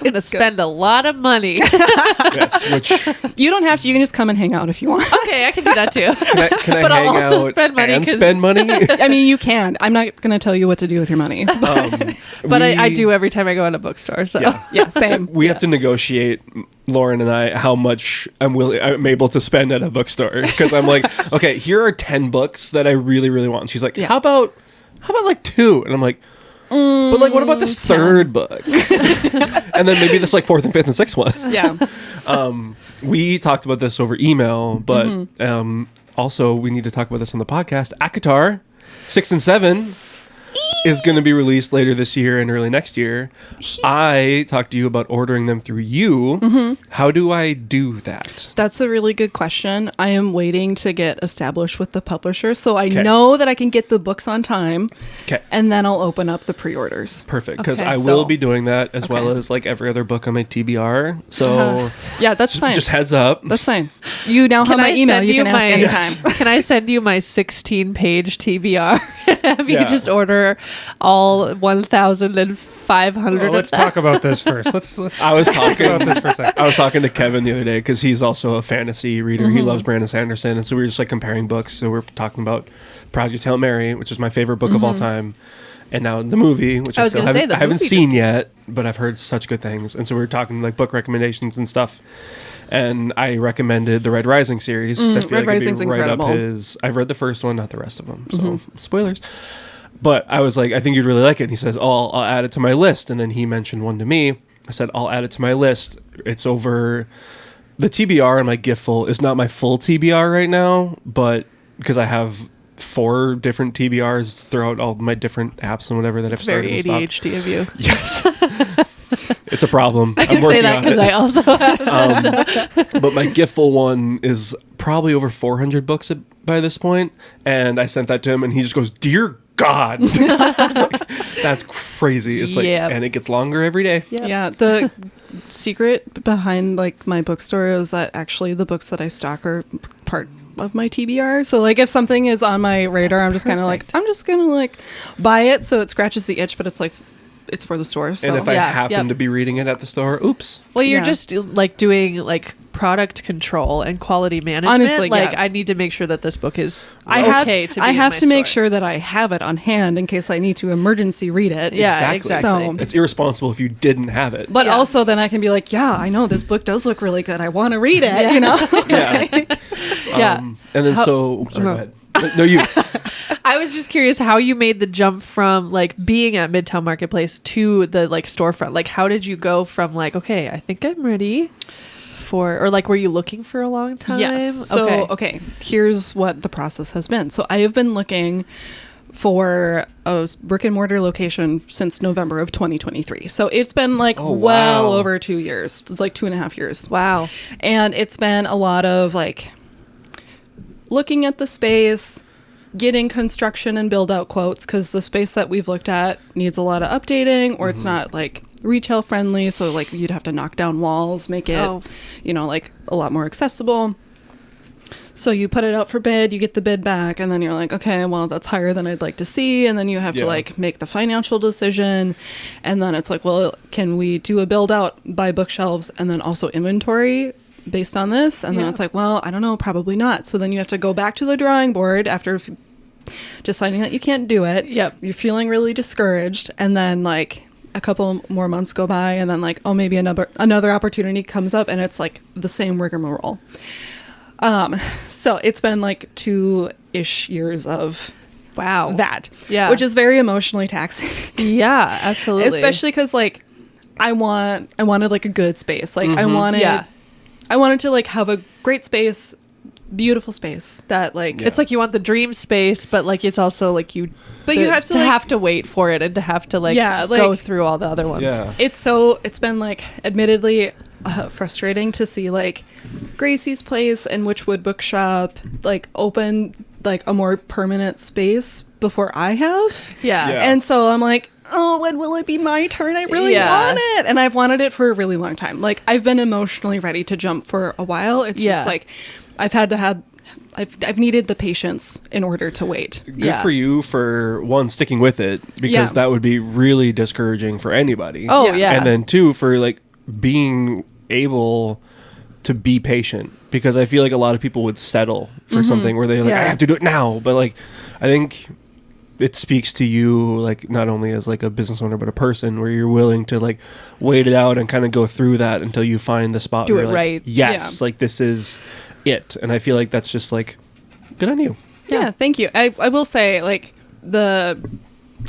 I'm going to spend a lot of money. Yes, which You don't have to. You can just come and hang out if you want. Okay, I can do that too. can I But I'll hang also out spend money and 'cause- spend money? I mean, you can. I'm not going to tell you what to do with your money. But I do every time I go in a bookstore. So Yeah. Yeah, same. We have to negotiate, Lauren and I, how much I'm able to spend at a bookstore, because I'm like, okay, here are 10 books that I really, really want. And she's like, how about like 2? And I'm like, but like, what about this 3rd book? And then maybe this like 4th and 5th and 6th one. Yeah. We talked about this over email, but also we need to talk about this on the podcast. ACOTAR 6 and 7. is going to be released later this year and early next year. I talked to you about ordering them through you. Mm-hmm. How do I do that? That's a really good question. I am waiting to get established with the publisher, so I know that I can get the books on time. Okay. And then I'll open up the pre-orders. Perfect, because Okay. I will be doing that as well as like every other book on my TBR. So Yeah, that's fine. just heads up. That's fine. You now have my email. You can ask anytime. Can I send you my 16-page TBR and have you Yeah. just order all 1,500 Well, of let's them? talk about this first. Let's I was talking talk about this for a second. I was talking to Kevin the other day because he's also a fantasy reader. He loves Brandon Sanderson, and so we were just like comparing books. So we're talking about Project Hail Mary, which is my favorite book of all time, and now the movie, which I I was still gonna say, haven't, the I haven't movie seen yet, but I've heard such good things. And so we were talking like book recommendations and stuff. And I recommended the Red Rising series because I feel Red like it'd Rising's be right incredible. up his. I've read the first one, not the rest of them. So spoilers. But I was like, I think you'd really like it. And he says, "Oh, I'll add it to my list." And then he mentioned one to me. I said, "I'll add it to my list." It's over. The TBR in my Giftful is not my full TBR right now, but because I have 4 different TBRs throughout all my different apps and whatever that It's I've started very and stopped. ADHD of you. Yes. It's a problem. I can say that because I also have. But my Giftful one is probably over 400 books by this point, and I sent that to him, and he just goes, "Dear God." That's crazy. It's like, Yep. and it gets longer every day. Yep. Yeah, the secret behind like my bookstore is that actually the books that I stock are part of my TBR. So like if something is on my radar, That's I'm just kind of like, perfect. I'm just gonna like buy it so it scratches the itch, but it's like it's for the store. So And if I Yeah, happen yep. to be reading it at the store, oops. Well, you're Yeah. just like doing like product control and quality management. Honestly, like yes. I need to make sure that this book is I have okay to, to be I in have my to make store. sure that I have it on hand in case I need to emergency read it. Yeah, Exactly. exactly. So- It's irresponsible if you didn't have it. But Yeah. also then I can be like, yeah, I know this book does look really good. I want to read it, Yeah. you know? Yeah. Yeah. And then How- so, sorry, No. go ahead. No, you. I was just curious how you made the jump from like being at Midtown Marketplace to the like storefront. Like how did you go from like, okay, I think I'm ready for, or like were you looking for a long time? Yes. So, okay, here's what the process has been. So I have been looking for a brick and mortar location since November of 2023. So it's been like Oh, well wow. over 2 years. It's like 2.5 years. Wow. And it's been a lot of like looking at the space, getting construction and build out quotes because the space that we've looked at needs a lot of updating or it's not like retail friendly. So like you'd have to knock down walls, make it, Oh. you know, like a lot more accessible. So you put it out for bid, you get the bid back, and then you're like, okay, well, that's higher than I'd like to see. And then you have to Yeah. like make the financial decision. And then it's like, well, can we do a build out by bookshelves and then also inventory based on this? And then Yeah. it's like, well, I don't know, probably not. So then you have to go back to the drawing board after deciding that you can't do it. Yep. You're feeling really discouraged. And then like a couple more months go by and then like, oh, maybe another opportunity comes up and it's like the same rigmarole. So it's been like 2-ish years of Wow. that, Yeah. which is very emotionally taxing, Yeah, absolutely. especially because like I wanted like a good space. Like I Yeah. wanted to like have a great space, beautiful space that like, Yeah. It's like you want the dream space, but like it's also like you But you have to, like- have to wait for it and to have to like, Yeah, go like- through all the other ones. Yeah. it's been like admittedly frustrating to see like Gracie's Place and Witchwood Bookshop like open like a more permanent space before I have. Yeah. Yeah. And so I'm like, oh, when will it be my turn? I really Yeah. want it. And I've wanted it for a really long time. Like I've been emotionally ready to jump for a while. It's Yeah. just like I've needed the patience in order to wait. Good Yeah. for you for one sticking with it because Yeah. that would be really discouraging for anybody. Oh, Yeah. yeah. And then two for like being able to be patient because I feel like a lot of people would settle for something where they're like, Yeah. I have to do it now. But like, I think it speaks to you like not only as like a business owner but a person where you're willing to like wait it out and kind of go through that until you find the spot Do where it you're like, right. yes, Yeah. like this is it. And I feel like that's just like good on you. Yeah, thank you. I will say like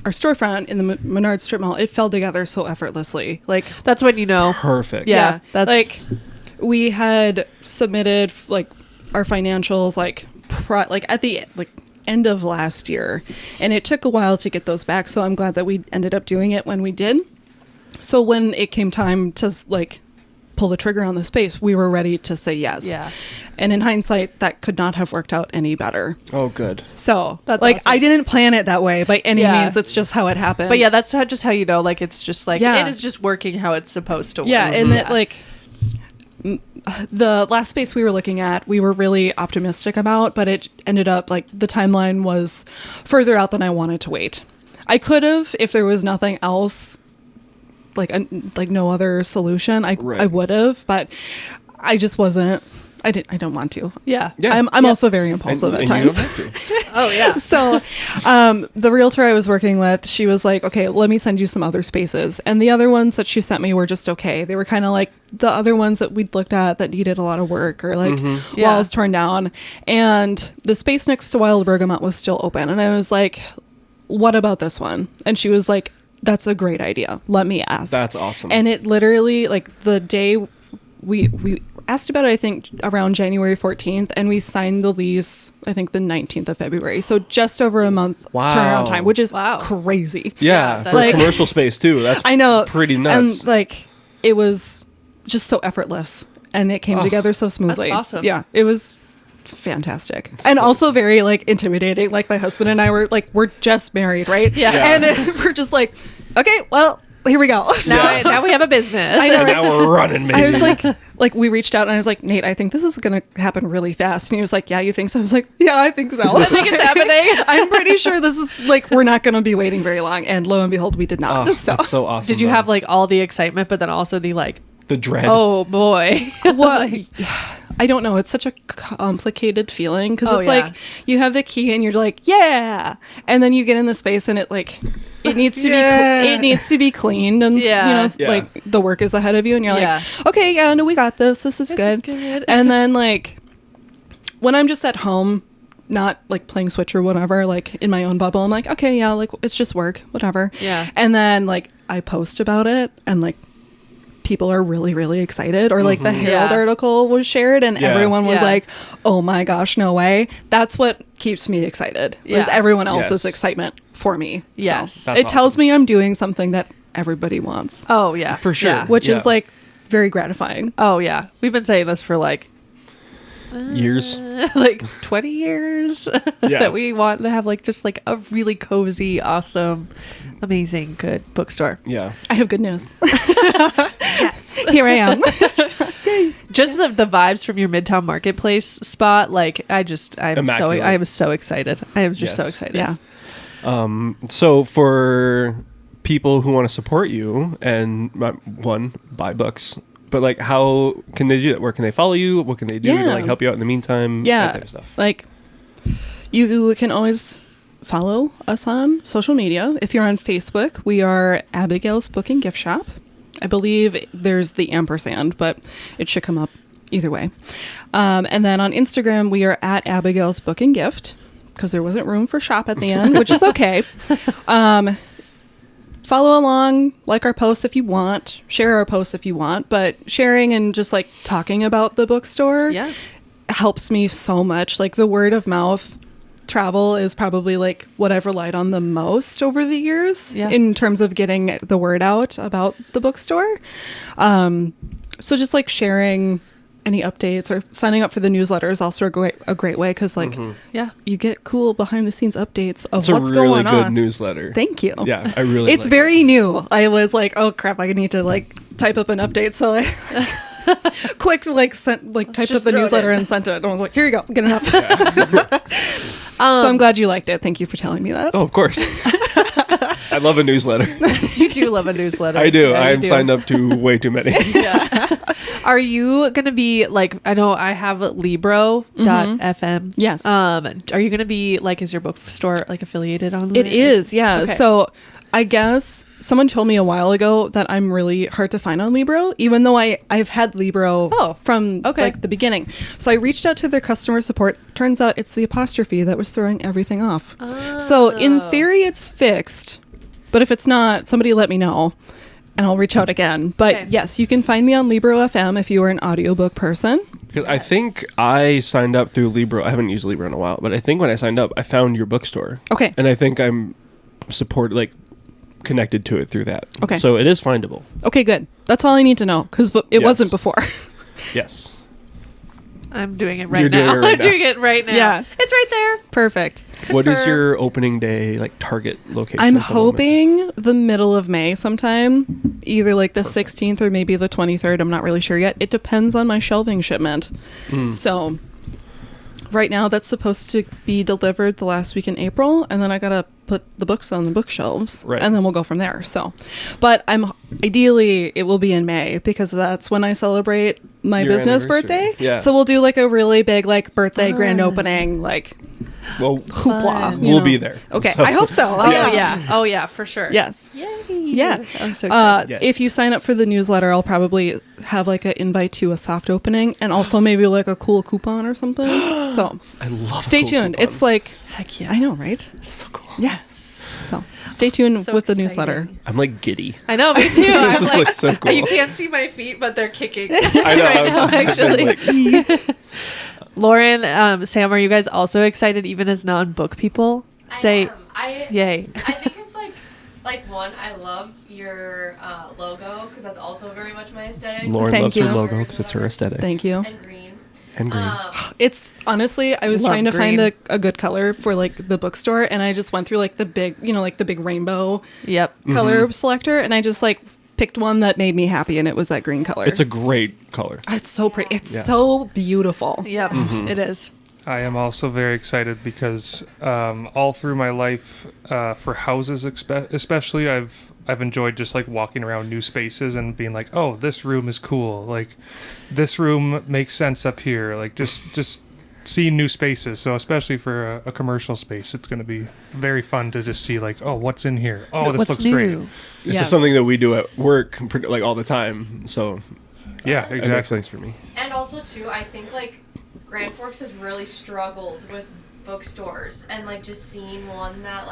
our storefront in the Menards strip mall, it fell together so effortlessly. Like That's when you know. Perfect. Yeah. That's like we had submitted like our financials like at the like end of last year, and it took a while to get those back. So I'm glad that we ended up doing it when we did. So when it came time to like pull the trigger on the space, we were ready to say yes. Yeah. And in hindsight, that could not have worked out any better. Oh, good. So That's like, awesome. I didn't plan it that way by any Yeah. means. It's just how it happened. But yeah, that's just how you know, like, it's just like, Yeah. it is just working how it's supposed to work. yeah, and it, like the last space we were looking at, we were really optimistic about, but it ended up like the timeline was further out than I wanted to wait. I could have, if there was nothing else, like no other solution, I would have, but I just wasn't. I don't want to. Yeah. Yeah. I'm also very impulsive at times. You don't have to. Oh, yeah. So the realtor I was working with, she was like, okay, let me send you some other spaces. And the other ones that she sent me were just okay. They were kind of like the other ones that we'd looked at that needed a lot of work or like Yeah. walls torn down. And the space next to Wild Bergamot was still open. And I was like, what about this one? And she was like, that's a great idea. Let me ask. That's awesome. And it literally, like the day we asked about it, I think around January 14th, and we signed the lease, I think the 19th of February. So just over a month turnaround time, which is Wow. crazy. Yeah, Yeah, for like- commercial space too. That's I know. pretty nuts. And like, it was just so effortless and it came together so smoothly. That's awesome. Yeah, it was fantastic. And also very like intimidating. Like my husband and I were like, we're just married, right? Yeah. And we're just like, okay, well, here we go. So- Now we have a business. I know, and now we're running, baby. I was like, we reached out and I was like, Nate, I think this is going to happen really fast. And he was like, yeah, you think so? I was like, yeah, I think so. I think it's happening. I'm pretty sure this is like, we're not going to be waiting very long. And lo and behold, we did not. Oh, So that's so awesome. Did you though. have like all the excitement, but then also the like, the dread? oh boy. what? I don't know. It's such a complicated feeling because Oh, it's yeah. like you have the key and you're like, yeah. And then you get in the space and it like, it needs to Yeah. be, it needs to be cleaned and Yeah. Yeah. like the work is ahead of you and you're Yeah. like, okay, yeah, no, we got this. This is This good. is good. And then like when I'm just at home, not like playing Switch or whatever, like in my own bubble, I'm like, okay, yeah, like it's just work, whatever. Yeah. And then like I post about it and like people are really, really excited. Or like the Herald Yeah. article was shared and Yeah. everyone was Yeah. like, oh my gosh, no way. That's what keeps me excited. Is Yeah. everyone else's Yes. excitement for me. Yes. So That's it tells awesome. me I'm doing something that everybody wants, Oh yeah. For sure. Yeah. which Yeah. is like very gratifying. Oh yeah. We've been saying this for like Years. like 20 years Yeah. that we want to have like just like a really cozy, awesome, amazing, good bookstore. Yeah. I have good news. Here I am. Just the vibes from your Midtown Marketplace spot, like I'm Immaculate. so excited. I am just so Yes. excited. Yeah. So for people who want to support you and one, buy books, but like how can they do that? Where can they follow you? What can they do to Yeah. like help you out in the meantime? Yeah. That type of stuff. Like you can always follow us on social media. If you're on Facebook, we are Abigail's Book and Gift Shop. I believe there's the ampersand, but it should come up either way. And then on Instagram, we are at Abigail's Book and Gift because there wasn't room for shop at the end, which is okay. Follow along, like our posts if you want, share our posts if you want, but sharing and just like talking about the bookstore Yeah. helps me so much. Like the word of mouth travel is probably like what I've relied on the most over the years Yeah. in terms of getting the word out about the bookstore. So just like sharing any updates or signing up for the newsletter is also a great way because like Yeah. you get cool behind the scenes updates of It's a what's really going good on. newsletter. Thank you. Yeah, I really. It's like very new. I was like, oh crap, I need to like type up an update. So I quick like sent like typed just up the throw it newsletter in. and sent it. And I was like, here you go, good enough. So I'm glad you liked it. Thank you for telling me that. Oh, of course. I love a newsletter. You do love a newsletter. I do. Yeah, you I'm do. signed up to way too many. Are you going to be like, I know I have Libro.fm. Yes. Are you going to be like, is your bookstore like affiliated on It is, yeah. Okay. So I guess someone told me a while ago that I'm really hard to find on Libro, even though I've had Libro from okay. like the beginning. So I reached out to their customer support. Turns out it's the apostrophe that was throwing everything off. So in theory, it's fixed. But if it's not, somebody let me know. and I'll reach out again. But Okay. yes, you can find me on Libro FM if you are an audiobook person. Because I think I signed up through Libro. I haven't used Libro in a while, but I think when I signed up, I found your bookstore. Okay. And I think I'm connected to it through that. Okay. So it is findable. Okay, good. That's all I need to know because it Yes. wasn't before. Yes. I'm doing it right You're doing now. it right I'm now. doing it right now. Yeah. It's right there. Perfect. What is Confirm. your opening day target location? I'm at the moment? hoping the middle of May sometime, either like the 16th or maybe the 23rd. I'm not really sure yet. It depends on my shelving shipment. So right now that's supposed to be delivered the last week in April, and then I gotta put the books on the bookshelves, Right. and then we'll go from there. So, but ideally it will be in May because that's when I celebrate my Your business anniversary. birthday. Yeah. So we'll do like a really big birthday grand opening Well, hoopla. we'll be there. Okay, So- I hope so. Oh yeah. Oh yeah, for sure. Yes. Yay. Yeah. I'm so excited. Yes. If you sign up for the newsletter, I'll probably have an invite to a soft opening and also maybe a cool coupon or something. So I love stay cool tuned. coupon. It's Heck yeah. I know, right? It's so cool. Yes. So stay tuned So with the exciting. newsletter. I'm giddy. I know, me too. I'm This is, so cool. You can't see my feet, but they're kicking I know. right now, I've been, actually. Lauren, Sam, are you guys also excited, even as non-book people? Say yay. I think it's one, I love your logo because that's also very much my aesthetic. Lauren Thank loves you. her logo because it's her aesthetic. Thank you. And green. And green. It's honestly, I was Love trying to find green. a good color for the bookstore, and I just went through the big, the big rainbow Yep. color selector, and I just picked one that made me happy, and it was that green color. It's a great color. It's so pretty. It's Yeah. so beautiful. Yep. It is. I am also very excited because all through my life, for houses especially, I've enjoyed just walking around new spaces and being like, oh, this room is cool. This room makes sense up here. Just seeing new spaces. So especially for a commercial space, it's going to be very fun to just see oh, what's in here? Oh, this What's looks new? great. It's Yes. just something that we do at work all the time. So Yeah, it makes exactly. sense for me. And also, too, I think, Grand Forks has really struggled with bookstores and, just seeing one that,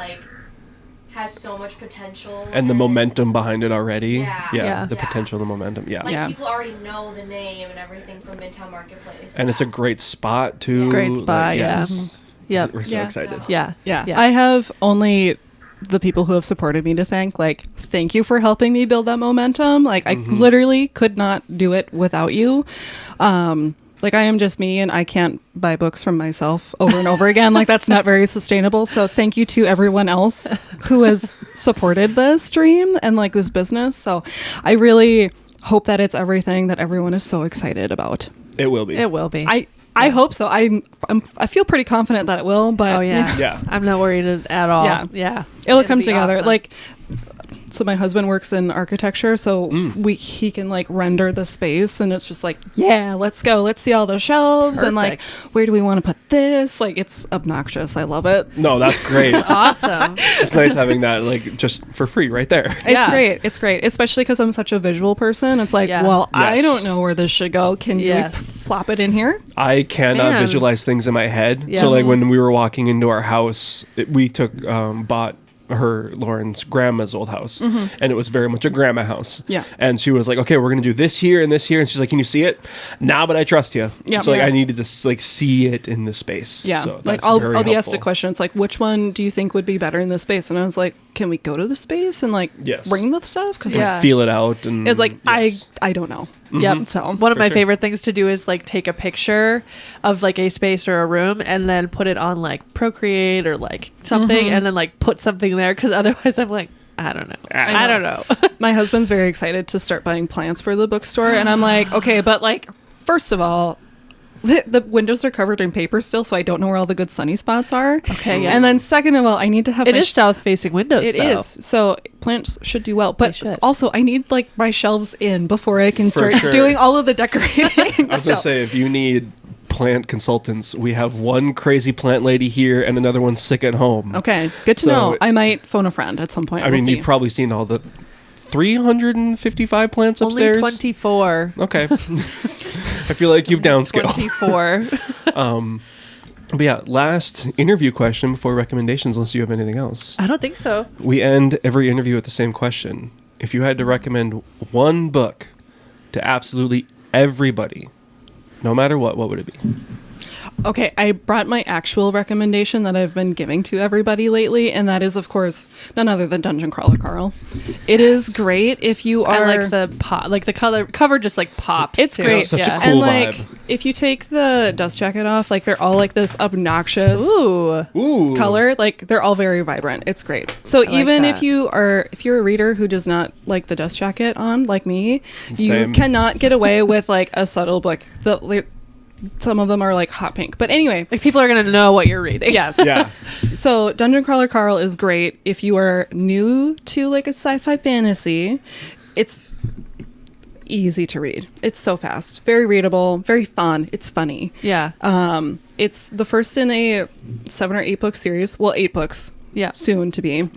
has so much potential. And the momentum behind it already. Yeah. Yeah. The Yeah. potential, the momentum. Yeah. Yeah. People already know the name and everything from Midtown Marketplace. And it's a great spot too. Great spot, yes. Yep. We're so Yeah. excited. Yeah. Yeah. Yeah. I have only the people who have supported me to thank. Thank you for helping me build that momentum. I literally could not do it without you. I am just me, and I can't buy books from myself over and over again. That's not very sustainable. So thank you to everyone else who has supported this dream and this business. So I really hope that it's everything that everyone is so excited about. It will be. It will be. I hope so. I feel pretty confident that it will, but Oh yeah. Yeah. I'm not worried at all. Yeah. Yeah. it'll It'd come be together. awesome. So my husband works in architecture, so he can render the space, and it's just yeah, let's go, let's see all the shelves and Perfect. where do we want to put this? It's obnoxious. I love it. No, that's great. Awesome. It's nice having that just for free right there. It's great, especially because I'm such a visual person. It's Yeah. well, I Yes. don't know where this should go. Can Yes. you plop it in here? I cannot Man. visualize things in my head. Yeah. So when we were walking into our house, we bought Lauren's grandma's old house, and it was very much a grandma house. Yeah. And she was like, okay, we're gonna do this here and this here, and she's like, can you see it? Nah, but I trust you. Yeah. So Yeah. I needed to see it in the space. Yeah, So that's I'll very be asked a helpful. question. It's which one do you think would be better in this space? And I was like, can we go to the space and Yes. bring the stuff? Because Yeah. Feel it out, and it's yes. I don't know. Yep. So One of For my sure. favorite things to do is take a picture of a space or a room and then put it on Procreate or something and then put something there because otherwise I'm I don't know. I don't know. my husband's very excited to start buying plants for the bookstore, and I'm like, okay, but first of all, the windows are covered in paper still, so I don't know where all the good sunny spots are. Okay, yeah. And then second of all, I need to have It my is south facing windows. It though. is. So plants should do well. But should. also I need my shelves in before I can start sure. doing all of the decorating. I was gonna say, if you need plant consultants, we have one crazy plant lady here and another one sick at home. Okay, good to So- know. I might phone a friend at some point. I We'll mean, see. you've probably seen all the 355 plants Only upstairs. 24. Okay. I feel like you've downscaled. 24. But yeah, last interview question before recommendations, unless you have anything else. I don't think so. We end every interview with the same question. if you had to recommend one book to absolutely everybody, no matter what would it be? Okay, I brought my actual recommendation that I've been giving to everybody lately, and that is, of course, none other than Dungeon Crawler Carl. It is great if you are... I like the like the cover just like pops. It's too. great. Such a cool And like, vibe. if you take the dust jacket off, like they're all like this obnoxious Ooh. color. Like they're all very vibrant. It's great. So like even that. if you're a reader who does not like the dust jacket on, like me, you Same. cannot get away with like a subtle book. Some of them are like hot pink. But anyway, Like people are gonna know what you're reading. yes. Yeah. So Dungeon Crawler Carl is great if you are new to like a sci-fi fantasy. It's easy to read. It's so fast, very readable, very fun. It's funny. Yeah. It's the first in a 7 or 8 book series. Well, 8 books. Yeah. Soon to be.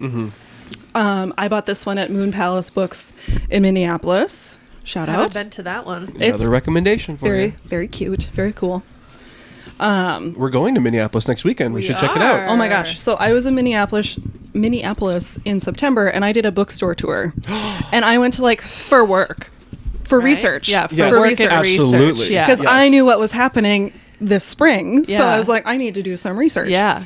I bought this one at Moon Palace Books in Minneapolis. Shout I haven't out. been to that one. It's Another recommendation for very, you. very cute. Very cool. We're going to Minneapolis next weekend. We should check it are. out. Oh my gosh. So I was in Minneapolis in September, and I did a bookstore tour. And I went to like For work. for right? research. Yeah, for Yes, work and absolutely. research. Yeah. Because Yes. I knew what was happening this spring. So Yeah. I was like, I need to do some research. Yeah.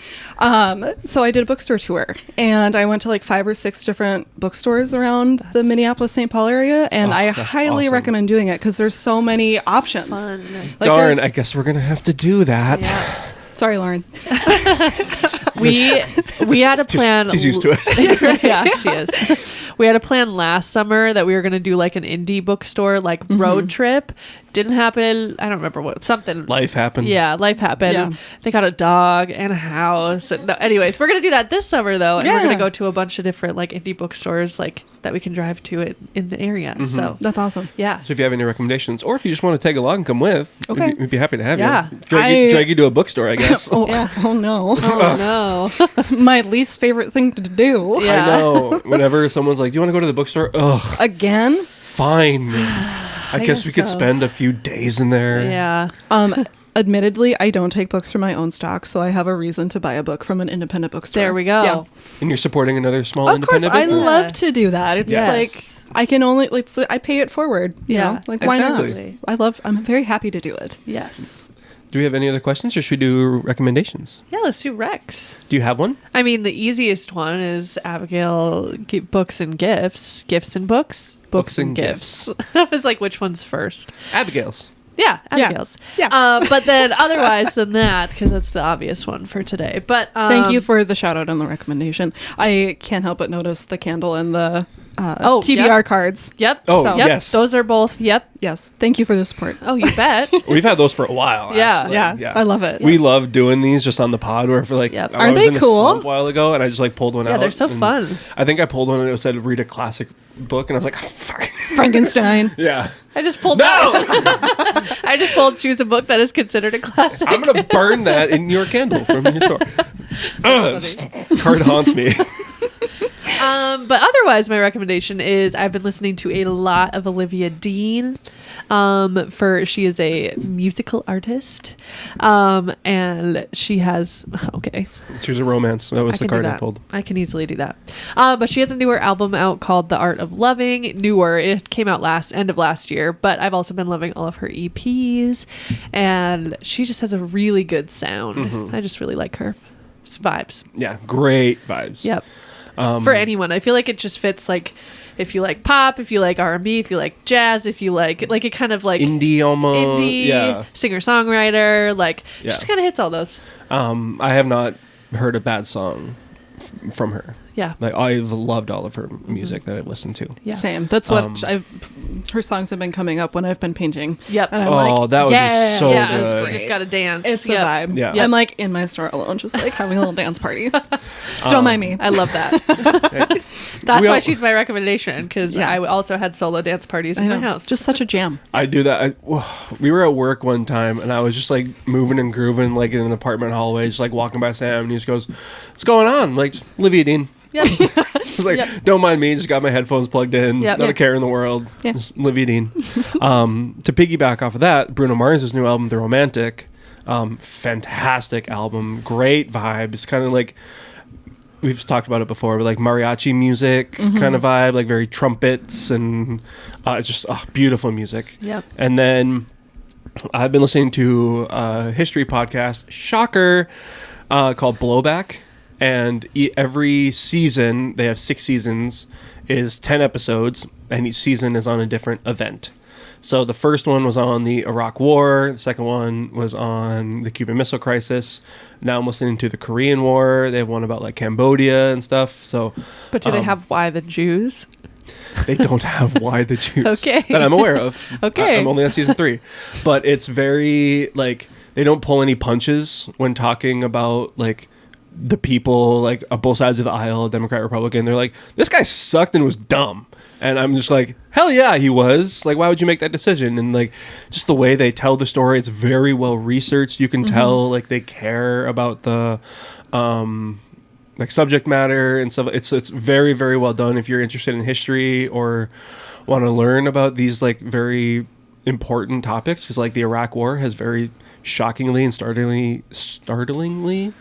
So I did a bookstore tour, and I went to like 5 or 6 different bookstores around the Minneapolis St. Paul area, and I that's highly awesome. recommend doing it because there's so many options. Fun. Like, Darn, there's- I guess we're going to have to do that. Yeah. Sorry, Lauren. We had a plan. She's used to it. Yeah, she is. We had a plan last summer that we were going to do like an indie bookstore, like road trip. Didn't happen. I don't remember what, something. Life happened. Yeah, life happened. Yeah. They got a dog and a house. And anyways, we're going to do that this summer though. And we're Yeah. going to go to a bunch of different like indie bookstores like that we can drive to it in the area. So That's awesome. yeah. So if you have any recommendations, or if you just want to tag along and come with, Okay. we'd be happy to have Yeah. you. Drag you to a bookstore, I guess. Oh, Yeah. oh no. Oh no. My least favorite thing to do. Yeah. I know. Whenever someone's like, "Do you want to go to the bookstore?" Ugh, Again. fine. I guess we could so. spend a few days in there. Yeah. Admittedly, I don't take books from my own stock, so I have a reason to buy a book from an independent bookstore. There we go. Yeah. And you're supporting another small Of course, independent I business. love to do that. It's Yes. like I can only I pay it forward. You Yeah, know? Like why exactly. not? I'm very happy to do it. Yes. Do we have any other questions, or should we do recommendations? Yeah, let's do Rex. Do you have one? I mean, the easiest one is Abigail Books and Gifts. Gifts and Books? Books and and Gifts. I was like, which one's first? Abigail's. Yeah, Abigail's. Yeah. But then otherwise than that, because that's the obvious one for today. But Thank you for the shout out on the recommendation. I can't help but notice the candle and the TBR yep. cards. Yep. Oh, So- Yep. yes. Those are both. Yep. Yes. Thank you for the support. Oh, you bet. We've had those for a while. Yeah, actually. Yeah. I love it. We love doing these just on the pod. Where for like, Yep. I Aren't was they in a cool? slump a while ago, and I just like pulled one out. Yeah, they're so and fun. I think I pulled one and it said read a classic book, and I was like, fuck. Frankenstein. Yeah. I just pulled No, I just pulled choose a book that is considered a classic. I'm gonna burn that in your candle from your store. Card haunts me. But otherwise, my recommendation is I've been listening to a lot of Olivia Dean. She is a musical artist, and she has Choose a romance. That was I the can do card I that. pulled. I can easily do that. But she has a newer album out called The Art of Loving. Newer. It came out end of last year, but I've also been loving all of her EPs, and she just has a really good sound. Mm-hmm. I just really like her. Just vibes. Yeah, great vibes. Yep. For anyone, I feel like it just fits like if you like pop, if you like R&B, if you like jazz, if you like it kind of like Indie almost. indie Yeah. singer-songwriter, like Yeah. just kind of hits all those. I have not heard a bad song from her. Yeah. Like I've loved all of her music that I've listened to. Yeah. Same. That's what her songs have been coming up when I've been painting. Yep. And I'm Oh, like, that would yeah, be so yeah, good. it's great. You just got to dance. It's the Yep. vibe. Yeah. I'm like in my store alone, just like having a little dance party. Don't mind me. I love that. That's We why all- she's my recommendation, because Yeah. I also had solo dance parties in I my know. house. Just such a jam. I do that. We were at work one time, and I was just like moving and grooving, like in an apartment hallway, just like walking by Sam, and he just goes, "What's going on?" I'm like, Olivia Dean. Yep. It's like, Yep. don't mind me. Just got my headphones plugged in. Yep. Not Yeah. a care in the world. Yeah. Just Olivia Dean. To piggyback off of that, Bruno Mars' new album, The Romantic, fantastic album, great vibes. Kind of like we've talked about it before, but like mariachi music kind of vibe, like very trumpets, and it's just beautiful music. Yep. And then I've been listening to a history podcast, shocker, called Blowback. And every season, they have 6 seasons, is 10 episodes, and each season is on a different event. So the first one was on the Iraq War. The second one was on the Cuban Missile Crisis. Now I'm listening to the Korean War. They have one about like Cambodia and stuff. So, But do they have Why the Jews? they don't have Why the Jews Okay. that I'm aware of. Okay. I'm only on season 3. But it's very, like, they don't pull any punches when talking about, like, the people, like, on both sides of the aisle, Democrat, Republican. They're like, this guy sucked and was dumb. And I'm just like, hell yeah, he was. Like, why would you make that decision? And, like, just the way they tell the story, it's very well researched. You can tell, like, they care about the, like, subject matter and stuff. It's very, very well done. If you're interested in history or want to learn about these, like, very important topics, because, like, the Iraq War has very shockingly and startlingly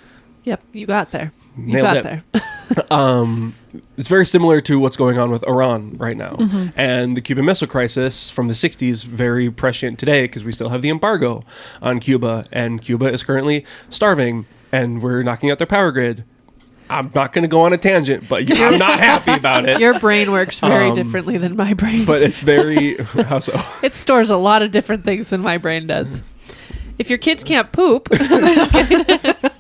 Yep, you got there. You Nailed got it. there. it's very similar to what's going on with Iran right now. And the Cuban Missile Crisis from the 60s, very prescient today because we still have the embargo on Cuba. And Cuba is currently starving and we're knocking out their power grid. I'm not going to go on a tangent, but I'm not happy about it. Your brain works very differently than my brain. But it's very... How so? It stores a lot of different things than my brain does. If your kids can't poop...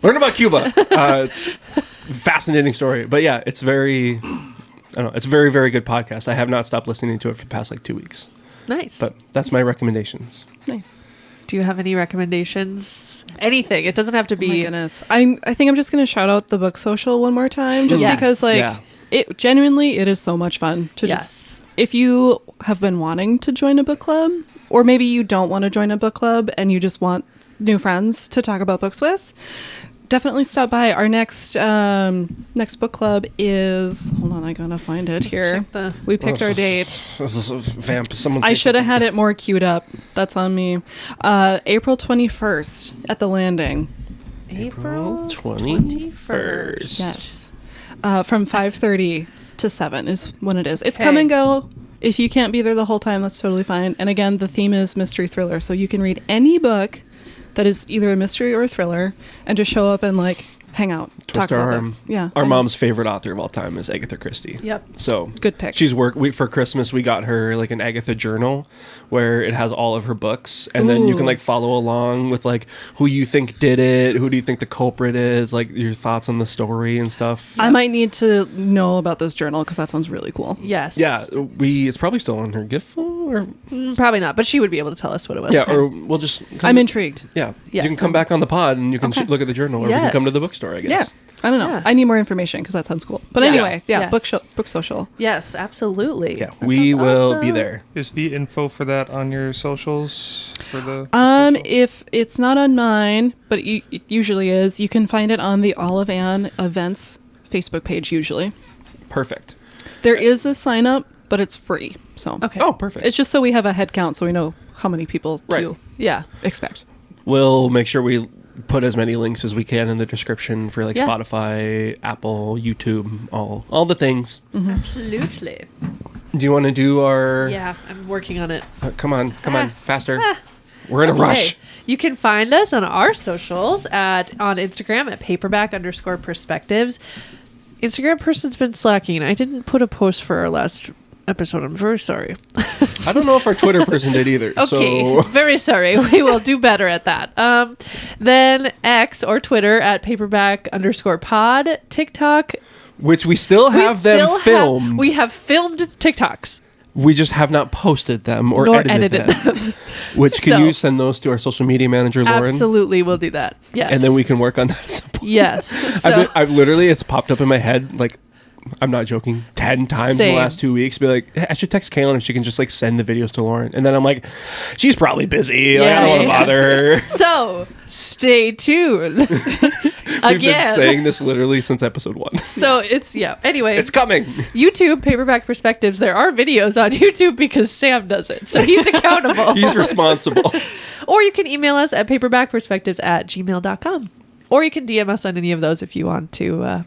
Learn about Cuba. It's a fascinating story. But yeah, it's very... I don't know. It's a very, very good podcast. I have not stopped listening to it for the past, like, 2 weeks. Nice. But that's my recommendations. Nice. Do you have any recommendations? Anything. It doesn't have to Oh my be... goodness. I think I'm just going to shout out the Book Social one more time, just Yes. because, like, Yeah. it genuinely, it is so much fun to just... If you have been wanting to join a book club, or maybe you don't want to join a book club and you just want new friends to talk about books with, definitely stop by. Our next book club is... Hold on, I gotta find it here. check the- We picked our date. Vamp. Someone I say should have something. had it more queued up. That's on me. April 21st at the Landing. April 21st. Yes. From 5:30 to 7 is when it is. It's Okay. come and go. If you can't be there the whole time, that's totally fine. And again, the theme is mystery thriller. So you can read any book that is either a mystery or a thriller and just show up and, like, hang out, Twist talk our about arm. books. Yeah. Our And mom's favorite author of all time is Agatha Christie. Yep. So Good pick. She's for Christmas. We got her like an Agatha journal where it has all of her books, and then you can Ooh. like follow along with like who you think did it, who do you think the culprit is, like your thoughts on the story and stuff. I might need to know about this journal because that sounds really cool. Yes. Yeah, it's probably still on her gift phone, or Probably not, but she would be able to tell us what it was. yeah, or we'll just. I'm intrigued. Yeah, Yes. you can come back on the pod and you can Okay. look at the journal, or we can come to the bookstore. I guess. Yeah. I don't know. Yeah. I need more information because that sounds cool. But Yeah. anyway, yeah, Yes. book social. Yes, absolutely. Yeah, we sounds will be awesome. there. Is the info for that on your socials? For the If it's not on mine, but it usually is, you can find it on the Olive Ann Events Facebook page. Usually, Perfect. there is a sign up, but it's free. So Okay. Oh, perfect. it's just so we have a head count, so we know how many people Right. to Yeah. expect. We'll make sure we put as many links as we can in the description for like Yeah. Spotify, Apple, YouTube, all the things. Absolutely. Do you want to do our? Yeah, I'm working on it. Come on, Ah. faster. We're in a Okay. rush. You can find us on our socials on Instagram at paperback_perspectives. Instagram person's been slacking. I didn't put a post for our last episode. I'm very sorry. I don't know if our Twitter person did either. Okay, So very sorry. We will do better at that. Then X or Twitter at paperback_pod. TikTok. which we still have them filmed. We have filmed TikToks. We just have not posted them or Nor edited edited them. Which can So- you send those to our social media manager, Lauren? Absolutely, we'll do that. Yes. And then we can work on that at some point. Yes. So, I've literally, it's popped up in my head, like, I'm not joking, 10 times in Same. the last 2 weeks. Be like, hey, I should text Kaylin if she can just like send the videos to Lauren. And then I'm like, she's probably busy. Like, I don't want to Yeah. bother her. so stay tuned. We've been saying this literally since episode 1. So anyway, It's coming. YouTube Paperback Perspectives. There are videos on YouTube because Sam does it. So he's accountable. He's responsible. Or you can email us at paperbackperspectives@gmail.com. Or you can DM us on any of those if you want to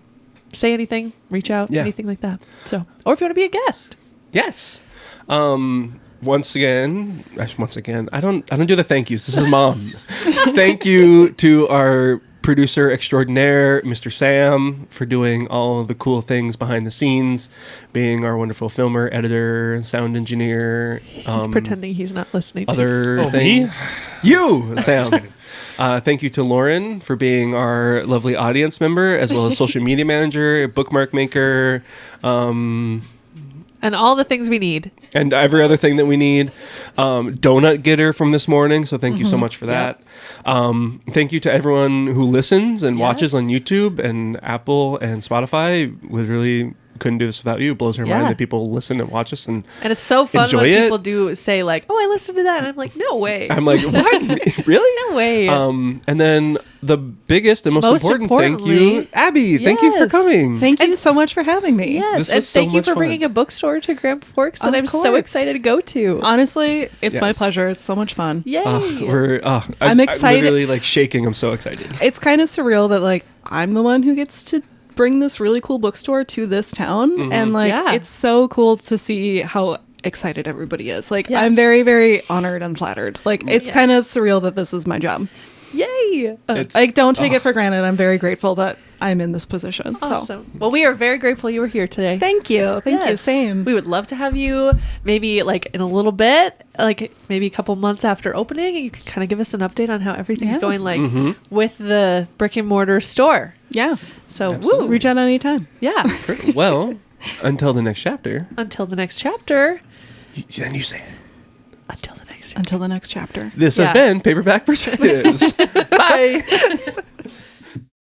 say anything, reach out, Yeah. anything like that. So, or if you want to be a guest. Yes. Once again, I don't do the thank yous. This is Mom. Thank you to our producer extraordinaire, Mr. Sam, for doing all the cool things behind the scenes, being our wonderful filmer, editor, sound engineer. He's pretending he's not listening to Other Oh, things. You, Sam. Thank you to Lauren for being our lovely audience member, as well as social media manager, bookmark maker, and all the things we need. and every other thing that we need. Donut getter from this morning, so thank you so much for that. Thank you to everyone who listens and watches on YouTube and Apple and Spotify. Literally couldn't do this without you. It blows our mind that people listen and watch us, and it's so fun enjoy when it. people do say like, "Oh, I listened to that," and I'm like, "No way, I'm like, what? Really? no way." And then the biggest and most important thank you, importantly- Abby. Thank you for Yes. coming. Thank you so much for having me. Yes, This and was so thank you much for fun. bringing a bookstore to Grand Forks that Of I'm so course. excited to go to. Honestly, it's my Yes. pleasure. It's so much fun. Yay! I'm excited. I'm literally like shaking. I'm so excited. It's kind of surreal that like I'm the one who gets to bring this really cool bookstore to this town, and like Yeah. it's so cool to see how excited everybody is. Like Yes. I'm very, very honored and flattered. Like it's Yes. kind of surreal that this is my job. Yay! It's, Like don't take it for granted. I'm very grateful that I'm in this position. So Awesome. Well, we are very grateful you were here today. thank you. Thank you. Yes. Same. We would love to have you maybe like in a little bit, like maybe a couple months after opening. You could kind of give us an update on how everything's Yeah. going, like with the brick and mortar store. Yeah. So, Absolutely. woo. Reach out anytime. Yeah. Great. Well, until the next chapter. Until the next chapter. Then you say it. Until the next chapter. Until the next chapter. This Yeah. has been Paperback Perspectives. Bye.